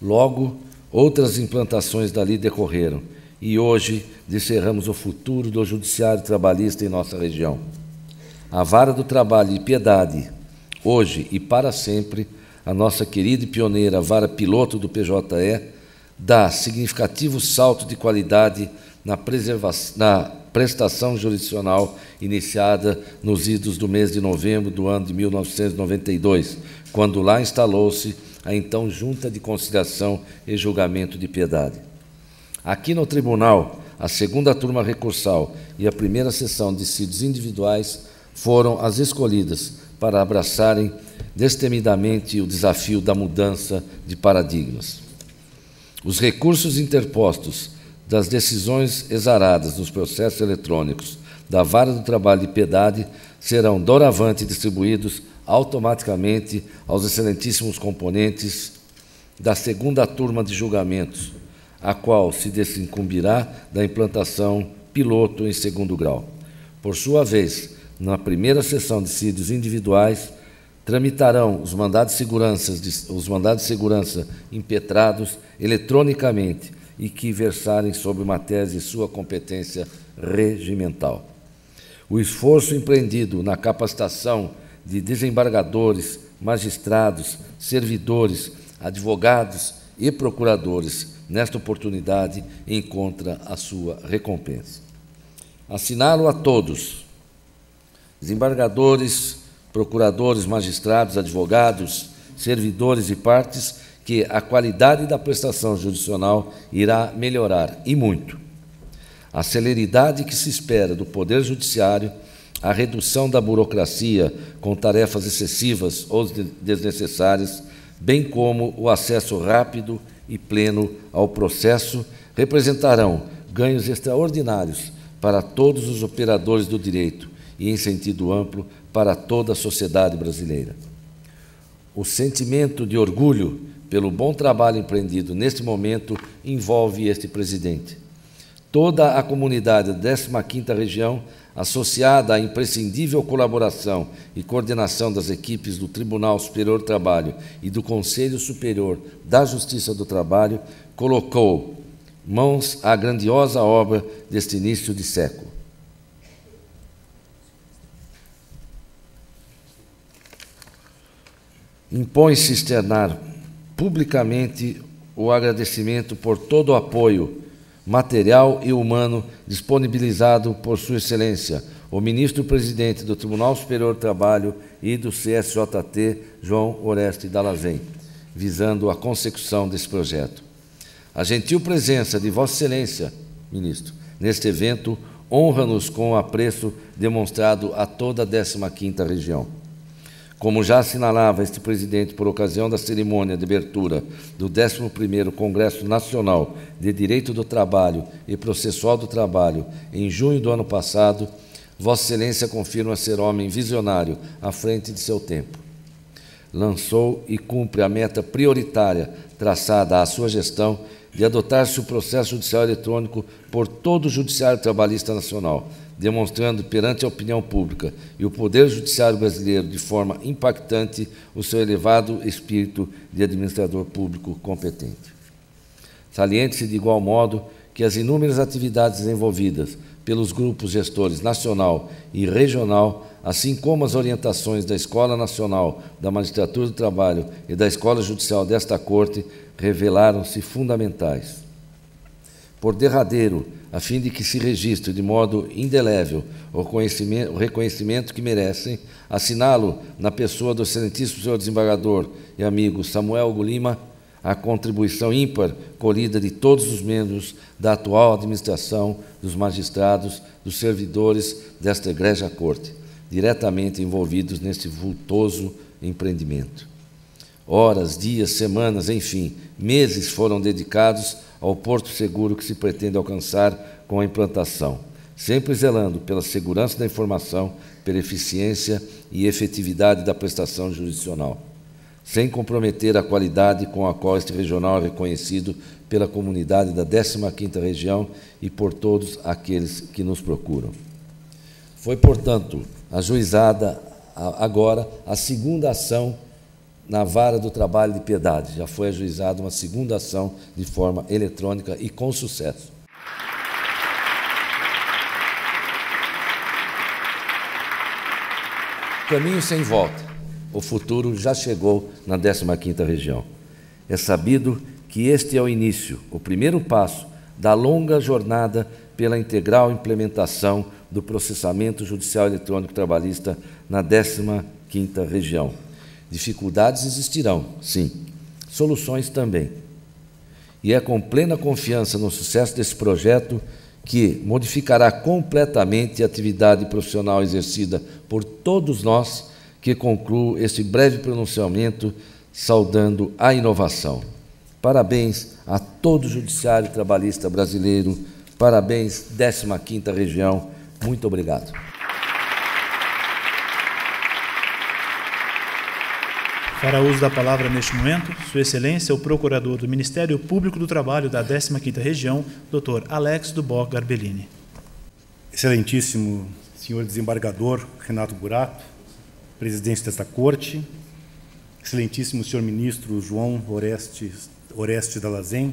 Logo, outras implantações dali decorreram, e hoje descerramos o futuro do judiciário trabalhista em nossa região. A Vara do Trabalho de Piedade, hoje e para sempre, a nossa querida e pioneira Vara Piloto do PJE, dá significativo salto de qualidade na prestação jurisdicional iniciada nos idos do mês de novembro do ano de 1992, quando lá instalou-se a então Junta de Conciliação e Julgamento de Piedade. Aqui no Tribunal, a segunda turma recursal e a primeira sessão de dissídios individuais foram as escolhidas para abraçarem destemidamente o desafio da mudança de paradigmas. Os recursos interpostos das decisões exaradas nos processos eletrônicos da Vara do Trabalho de Piedade serão doravante distribuídos automaticamente aos excelentíssimos componentes da segunda turma de julgamentos, a qual se desincumbirá da implantação piloto em segundo grau. Por sua vez, na primeira sessão de dissídios individuais, tramitarão os mandados de segurança impetrados eletronicamente e que versarem sobre matérias de sua competência regimental. O esforço empreendido na capacitação de desembargadores, magistrados, servidores, advogados e procuradores nesta oportunidade encontra a sua recompensa. Assinalo a todos, desembargadores, procuradores, magistrados, advogados, servidores e partes, que a qualidade da prestação jurisdicional irá melhorar, e muito. A celeridade que se espera do Poder Judiciário, a redução da burocracia com tarefas excessivas ou desnecessárias, bem como o acesso rápido e pleno ao processo, representarão ganhos extraordinários para todos os operadores do direito e, em sentido amplo, para toda a sociedade brasileira. O sentimento de orgulho pelo bom trabalho empreendido neste momento envolve este presidente. Toda a comunidade da 15ª Região, associada à imprescindível colaboração e coordenação das equipes do Tribunal Superior do Trabalho e do Conselho Superior da Justiça do Trabalho, colocou mãos à grandiosa obra deste início de século. Impõe-se externar publicamente o agradecimento por todo o apoio material e humano disponibilizado por Sua Excelência, o Ministro-Presidente do Tribunal Superior do Trabalho e do CSJT, João Oreste Dallazen, visando a consecução desse projeto. A gentil presença de Vossa Excelência, Ministro, neste evento, honra-nos com o apreço demonstrado a toda a 15ª Região. Como já assinalava este presidente por ocasião da cerimônia de abertura do 11º Congresso Nacional de Direito do Trabalho e Processual do Trabalho, em junho do ano passado, Vossa Excelência confirma ser homem visionário à frente de seu tempo. Lançou e cumpre a meta prioritária traçada à sua gestão de adotar-se o processo judicial eletrônico por todo o Judiciário Trabalhista Nacional, demonstrando perante a opinião pública e o Poder Judiciário brasileiro de forma impactante o seu elevado espírito de administrador público competente. Saliente-se de igual modo que as inúmeras atividades desenvolvidas pelos grupos gestores nacional e regional, assim como as orientações da Escola Nacional da Magistratura do Trabalho e da Escola Judicial desta Corte, revelaram-se fundamentais. Por derradeiro, a fim de que se registre de modo indelével o reconhecimento que merecem, assinalo na pessoa do excelentíssimo senhor desembargador e amigo Samuel Hugo Lima a contribuição ímpar colhida de todos os membros da atual administração, dos magistrados, dos servidores desta egrégia Corte, diretamente envolvidos neste vultoso empreendimento. Horas, dias, semanas, enfim, meses foram dedicados ao porto seguro que se pretende alcançar com a implantação, sempre zelando pela segurança da informação, pela eficiência e efetividade da prestação jurisdicional, sem comprometer a qualidade com a qual este regional é reconhecido pela comunidade da 15ª Região e por todos aqueles que nos procuram. Foi, portanto, ajuizada agora a segunda ação na Vara do Trabalho de Piedade. Já foi ajuizada uma segunda ação de forma eletrônica e com sucesso. Caminho sem volta. O futuro já chegou na 15ª Região. É sabido que este é o início, o primeiro passo da longa jornada pela integral implementação do processamento judicial eletrônico trabalhista na 15ª Região. Dificuldades existirão, sim, soluções também. E é com plena confiança no sucesso desse projeto que modificará completamente a atividade profissional exercida por todos nós que concluo este breve pronunciamento saudando a inovação. Parabéns a todo o Judiciário Trabalhista brasileiro, parabéns 15ª Região, muito obrigado. Fará uso da palavra neste momento, Sua Excelência, o Procurador do Ministério Público do Trabalho da 15ª Região, Dr. Alex Duboc Garbellini. Excelentíssimo senhor desembargador Renato Burato, presidente desta Corte, excelentíssimo senhor ministro João Oreste Dallazen,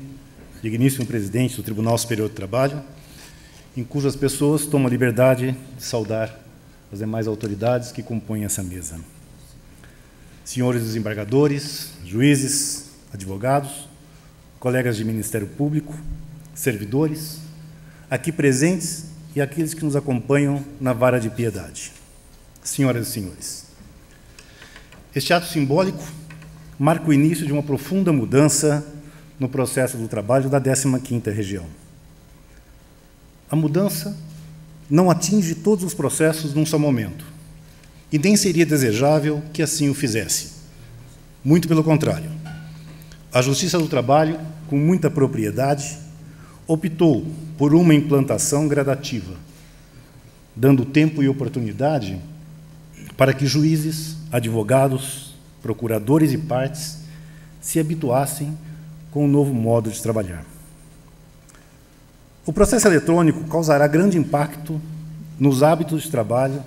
digníssimo presidente do Tribunal Superior do Trabalho, em cujas pessoas tomo a liberdade de saudar as demais autoridades que compõem essa mesa. Senhores desembargadores, juízes, advogados, colegas de Ministério Público, servidores, aqui presentes e aqueles que nos acompanham na Vara de Piedade. Senhoras e senhores, este ato simbólico marca o início de uma profunda mudança no processo do trabalho da 15ª Região. A mudança não atinge todos os processos num só momento, e nem seria desejável que assim o fizesse. Muito pelo contrário. A Justiça do Trabalho, com muita propriedade, optou por uma implantação gradativa, dando tempo e oportunidade para que juízes, advogados, procuradores e partes se habituassem com o novo modo de trabalhar. O processo eletrônico causará grande impacto nos hábitos de trabalho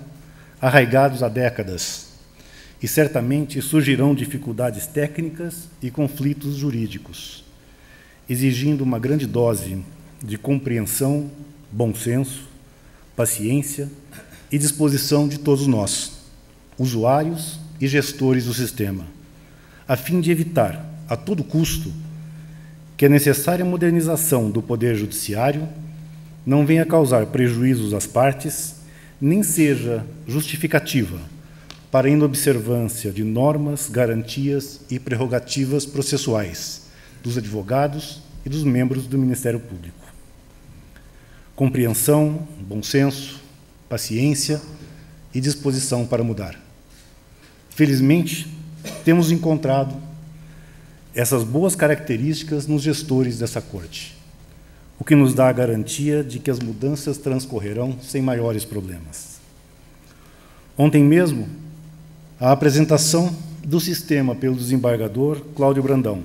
arraigados há décadas, e certamente surgirão dificuldades técnicas e conflitos jurídicos, exigindo uma grande dose de compreensão, bom senso, paciência e disposição de todos nós, usuários e gestores do sistema, a fim de evitar, a todo custo, que a necessária modernização do Poder Judiciário não venha causar prejuízos às partes, nem seja justificativa para a inobservância de normas, garantias e prerrogativas processuais dos advogados e dos membros do Ministério Público. Compreensão, bom senso, paciência e disposição para mudar. Felizmente, temos encontrado essas boas características nos gestores dessa Corte, o que nos dá a garantia de que as mudanças transcorrerão sem maiores problemas. Ontem mesmo, a apresentação do sistema pelo desembargador Cláudio Brandão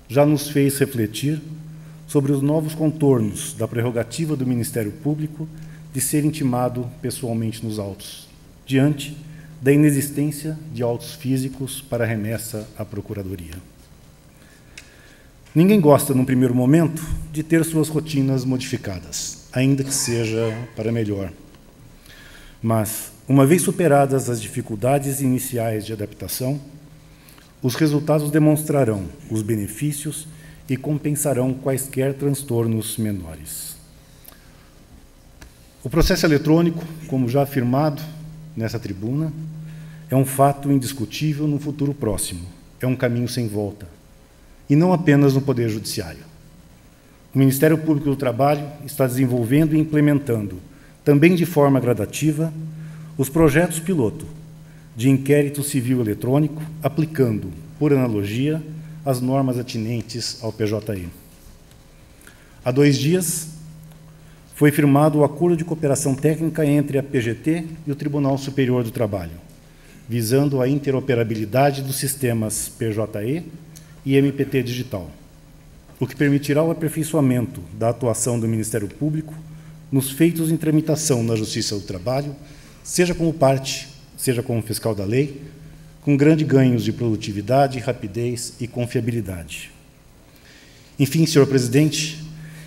já nos fez refletir sobre os novos contornos da prerrogativa do Ministério Público de ser intimado pessoalmente nos autos, diante da inexistência de autos físicos para remessa à Procuradoria. Ninguém gosta, num primeiro momento, de ter suas rotinas modificadas, ainda que seja para melhor. Mas, uma vez superadas as dificuldades iniciais de adaptação, os resultados demonstrarão os benefícios e compensarão quaisquer transtornos menores. O processo eletrônico, como já afirmado nessa tribuna, é um fato indiscutível no futuro próximo, é um caminho sem volta, e não apenas no Poder Judiciário. O Ministério Público do Trabalho está desenvolvendo e implementando, também de forma gradativa, os projetos piloto de inquérito civil eletrônico, aplicando, por analogia, as normas atinentes ao PJE. Há 2 dias, foi firmado o Acordo de Cooperação Técnica entre a PGT e o Tribunal Superior do Trabalho, visando a interoperabilidade dos sistemas PJE e MPT Digital, o que permitirá o aperfeiçoamento da atuação do Ministério Público nos feitos em tramitação na Justiça do Trabalho, seja como parte, seja como fiscal da lei, com grandes ganhos de produtividade, rapidez e confiabilidade. Enfim, senhor presidente,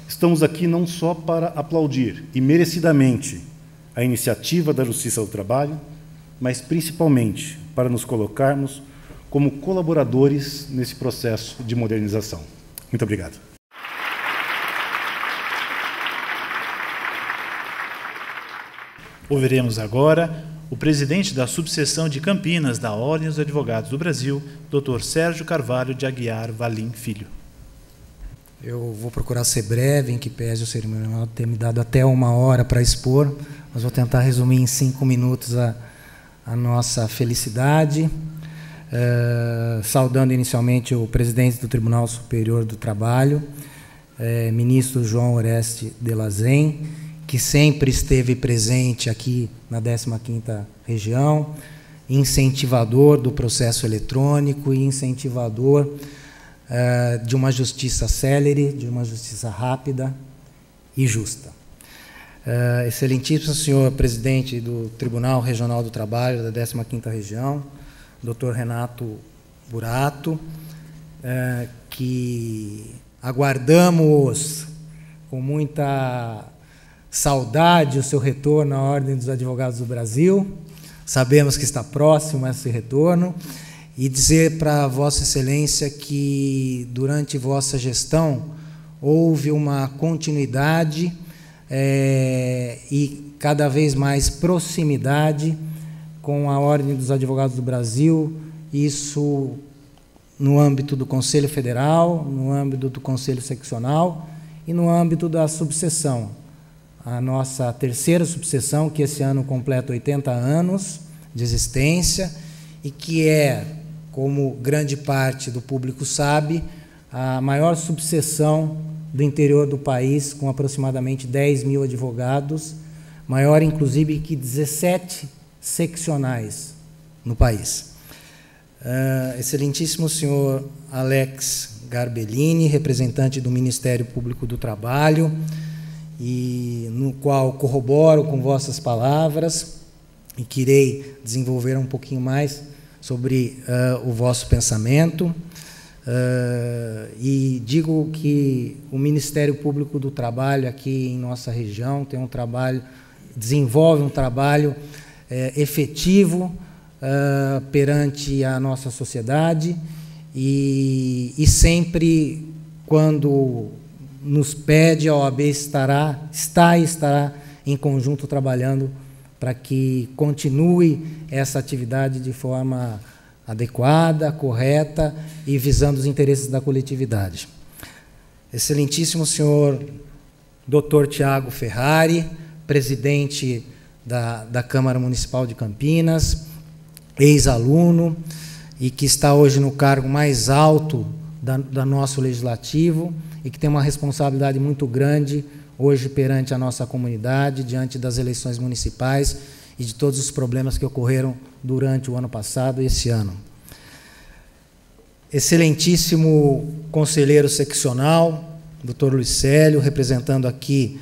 estamos aqui não só para aplaudir, e merecidamente, a iniciativa da Justiça do Trabalho, mas principalmente para nos colocarmos como colaboradores nesse processo de modernização. Muito obrigado. Ouviremos agora o presidente da subseção de Campinas da Ordem dos Advogados do Brasil, Dr. Sérgio Carvalho de Aguiar Valim Filho. Eu vou procurar ser breve, em que pese o cerimonial ter me dado até 1 hora para expor, mas vou tentar resumir em 5 minutos a nossa felicidade. Saudando inicialmente o presidente do Tribunal Superior do Trabalho, ministro João Oreste de Lazen, que sempre esteve presente aqui na 15ª região, incentivador do processo eletrônico e incentivador de uma justiça célere, de uma justiça rápida e justa. Excelentíssimo senhor presidente do Tribunal Regional do Trabalho da 15ª região, Dr. Renato Burato, que aguardamos com muita saudade o seu retorno à Ordem dos Advogados do Brasil. Sabemos que está próximo a esse retorno, e dizer para Vossa Excelência que, durante vossa gestão, houve uma continuidade e cada vez mais proximidade com a Ordem dos Advogados do Brasil, isso no âmbito do Conselho Federal, no âmbito do Conselho Seccional e no âmbito da subseção. A nossa 3ª subseção, que esse ano completa 80 anos de existência e que é, como grande parte do público sabe, a maior subseção do interior do país, com aproximadamente 10 mil advogados, maior inclusive que 17 seccionais no país. Excelentíssimo senhor Alex Garbellini, representante do Ministério Público do Trabalho, e no qual corroboro com vossas palavras e quirei desenvolver um pouquinho mais sobre o vosso pensamento. E digo que o Ministério Público do Trabalho aqui em nossa região tem um trabalho, desenvolve um trabalho efetivo perante a nossa sociedade e sempre quando nos pede, a OAB estará em conjunto trabalhando para que continue essa atividade de forma adequada, correta e visando os interesses da coletividade. Excelentíssimo senhor Dr. Tiago Ferrari, presidente da Câmara Municipal de Campinas, ex-aluno e que está hoje no cargo mais alto da nosso legislativo e que tem uma responsabilidade muito grande hoje perante a nossa comunidade, diante das eleições municipais e de todos os problemas que ocorreram durante o ano passado e esse ano. Excelentíssimo conselheiro seccional, Dr. Luiz Célio, representando aqui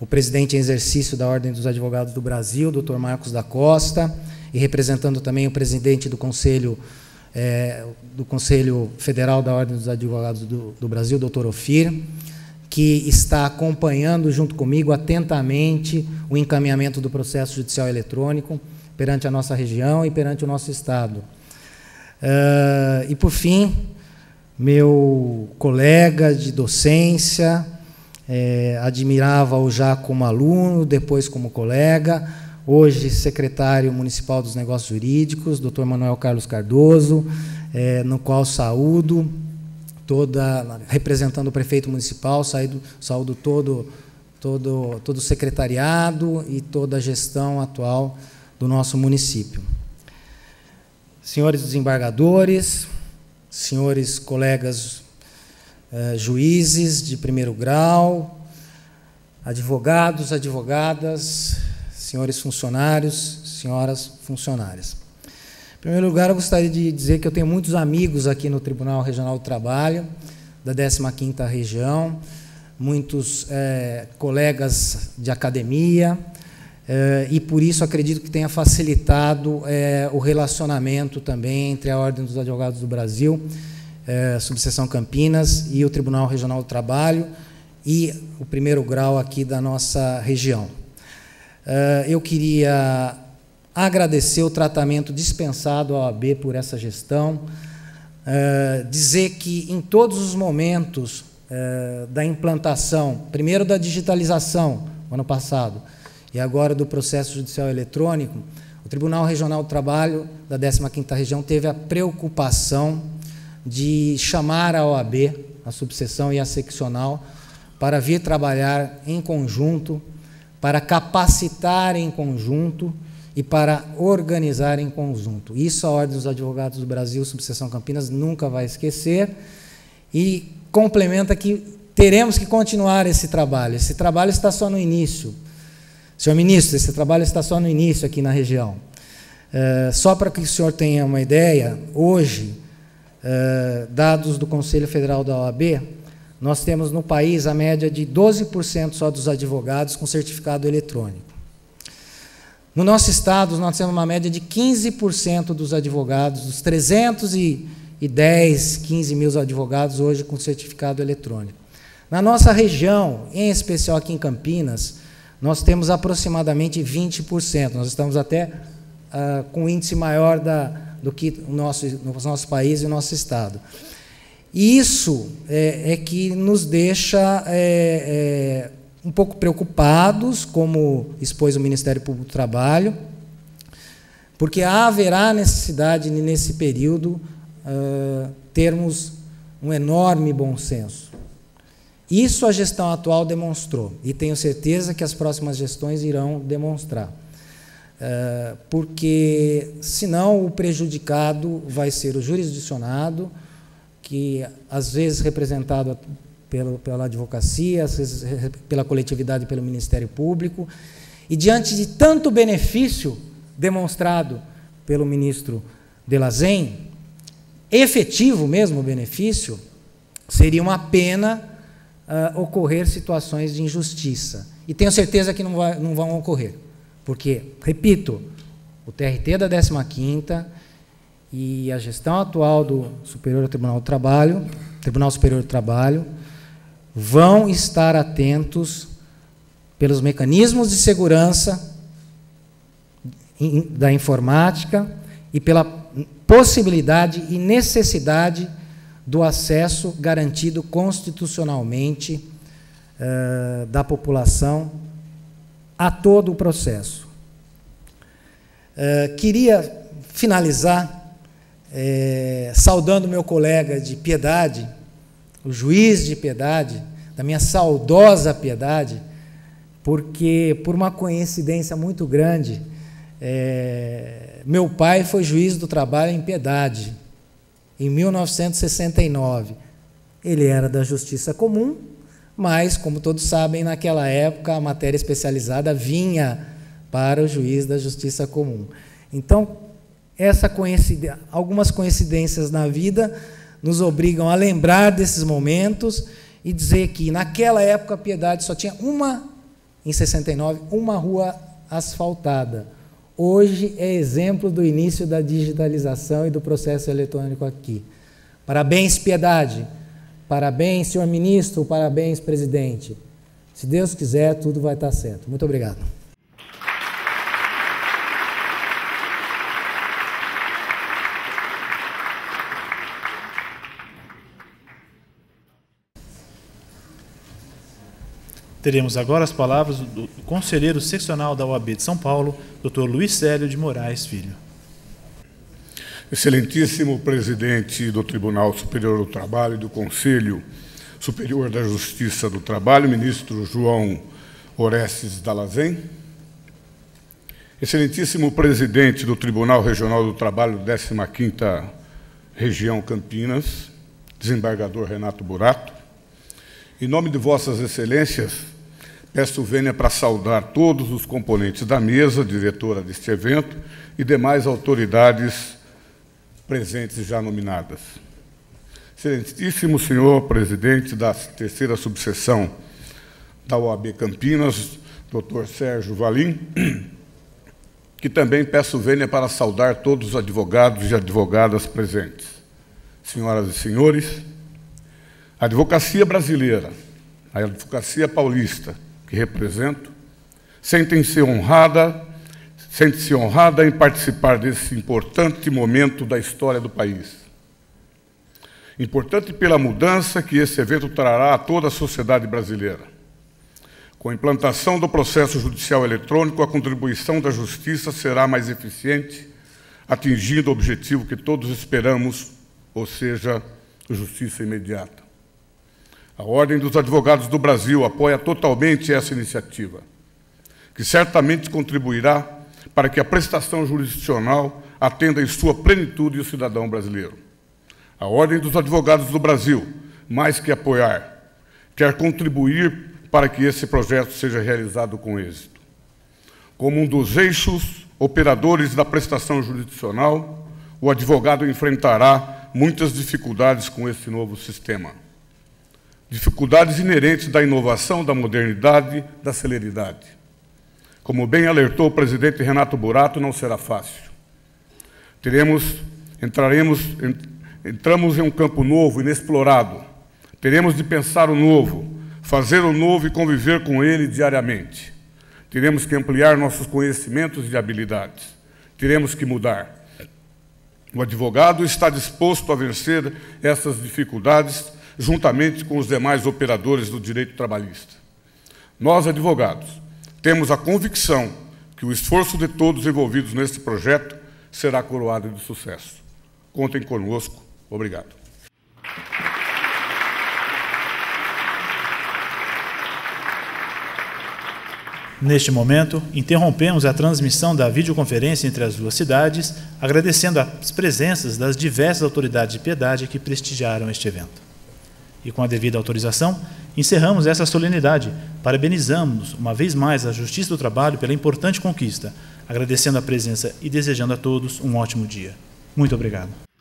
o presidente em exercício da Ordem dos Advogados do Brasil, Dr. Marcos da Costa, e representando também o presidente do Conselho Federal da Ordem dos Advogados do Brasil, Dr. Ofir, que está acompanhando junto comigo atentamente o encaminhamento do processo judicial eletrônico perante a nossa região e perante o nosso Estado. E, por fim, meu colega de docência, admirava-o já como aluno, depois como colega, hoje secretário municipal dos Negócios Jurídicos, Dr. Manuel Carlos Cardoso, no qual saúdo, representando o prefeito municipal, saúdo todo o secretariado e toda a gestão atual do nosso município. Senhores desembargadores, senhores colegas juízes de primeiro grau, advogados, advogadas, senhores funcionários, senhoras funcionárias. Em primeiro lugar, eu gostaria de dizer que eu tenho muitos amigos aqui no Tribunal Regional do Trabalho, da 15ª Região, muitos colegas de academia, e por isso acredito que tenha facilitado o relacionamento também entre a Ordem dos Advogados do Brasil, subseção Campinas, e o Tribunal Regional do Trabalho, e o primeiro grau aqui da nossa região. Eu queria agradecer o tratamento dispensado à OAB por essa gestão, dizer que em todos os momentos da implantação, primeiro da digitalização, ano passado, e agora do processo judicial eletrônico, o Tribunal Regional do Trabalho da 15ª Região teve a preocupação de chamar a OAB, a subseção e a seccional, para vir trabalhar em conjunto, para capacitar em conjunto e para organizar em conjunto. Isso a Ordem dos Advogados do Brasil, subseção Campinas, nunca vai esquecer, e complementa que teremos que continuar esse trabalho. Esse trabalho está só no início. Senhor ministro, esse trabalho está só no início aqui na região. Só para que o senhor tenha uma ideia, hoje, dados do Conselho Federal da OAB, nós temos no país a média de 12% só dos advogados com certificado eletrônico. No nosso estado, nós temos uma média de 15% dos advogados, dos 310, 15 mil advogados hoje com certificado eletrônico. Na nossa região, em especial aqui em Campinas, nós temos aproximadamente 20%. Nós estamos até com um índice maior do que no nosso país e o nosso estado. E isso é que nos deixa um pouco preocupados, como expôs o Ministério Público do Trabalho, porque haverá necessidade, nesse período, termos um enorme bom senso. Isso a gestão atual demonstrou, e tenho certeza que as próximas gestões irão demonstrar. Porque, senão, o prejudicado vai ser o jurisdicionado, que, às vezes, representado pela advocacia, às vezes pela coletividade e pelo Ministério Público, E diante de tanto benefício demonstrado pelo ministro Delazen, efetivo mesmo o benefício, seria uma pena ocorrer situações de injustiça. E tenho certeza que não vão ocorrer. Porque, repito, o TRT da 15ª e a gestão atual do Tribunal Superior do Trabalho, vão estar atentos pelos mecanismos de segurança da informática e pela possibilidade e necessidade do acesso garantido constitucionalmente da população a todo o processo. Queria finalizar saudando meu colega de Piedade, o juiz de Piedade, da minha saudosa Piedade, porque, por uma coincidência muito grande, meu pai foi juiz do trabalho em Piedade, em 1969. Ele era da Justiça Comum, mas, como todos sabem, naquela época a matéria especializada vinha para o juiz da Justiça Comum. Então, algumas coincidências na vida nos obrigam a lembrar desses momentos e dizer que, naquela época, a Piedade só tinha em 69, uma rua asfaltada. Hoje é exemplo do início da digitalização e do processo eletrônico aqui. Parabéns, Piedade. Parabéns, senhor ministro. Parabéns, presidente. Se Deus quiser, tudo vai estar certo. Muito obrigado. Teremos agora as palavras do conselheiro seccional da OAB de São Paulo, Dr. Luiz Célio de Moraes Filho. Excelentíssimo presidente do Tribunal Superior do Trabalho e do Conselho Superior da Justiça do Trabalho, ministro João Orestes Dalazen. Excelentíssimo presidente do Tribunal Regional do Trabalho, 15ª Região Campinas, desembargador Renato Burato. Em nome de vossas excelências, peço vênia para saudar todos os componentes da mesa, diretora deste evento, e demais autoridades presentes já nominadas. Excelentíssimo senhor presidente da terceira subseção da OAB Campinas, doutor Sérgio Valim, que também peço vênia para saudar todos os advogados e advogadas presentes. Senhoras e senhores, a advocacia brasileira, a advocacia paulista, que represento, sente-se honrada em participar desse importante momento da história do país. Importante pela mudança que esse evento trará a toda a sociedade brasileira. Com a implantação do processo judicial eletrônico, a contribuição da justiça será mais eficiente, atingindo o objetivo que todos esperamos, ou seja, justiça imediata. A Ordem dos Advogados do Brasil apoia totalmente essa iniciativa, que certamente contribuirá para que a prestação jurisdicional atenda em sua plenitude o cidadão brasileiro. A Ordem dos Advogados do Brasil, mais que apoiar, quer contribuir para que esse projeto seja realizado com êxito. Como um dos eixos operadores da prestação jurisdicional, o advogado enfrentará muitas dificuldades com esse novo sistema. Dificuldades inerentes da inovação, da modernidade, da celeridade. Como bem alertou o presidente Renato Burato, não será fácil. Entramos em um campo novo, inexplorado. Teremos de pensar o novo, fazer o novo e conviver com ele diariamente. Teremos que ampliar nossos conhecimentos e habilidades. Teremos que mudar. O advogado está disposto a vencer essas dificuldades juntamente com os demais operadores do direito trabalhista. Nós, advogados, temos a convicção que o esforço de todos envolvidos neste projeto será coroado de sucesso. Contem conosco. Obrigado. Neste momento, interrompemos a transmissão da videoconferência entre as duas cidades, agradecendo as presenças das diversas autoridades de Piedade que prestigiaram este evento. E com a devida autorização, encerramos essa solenidade. Parabenizamos uma vez mais a Justiça do Trabalho pela importante conquista, agradecendo a presença e desejando a todos um ótimo dia. Muito obrigado.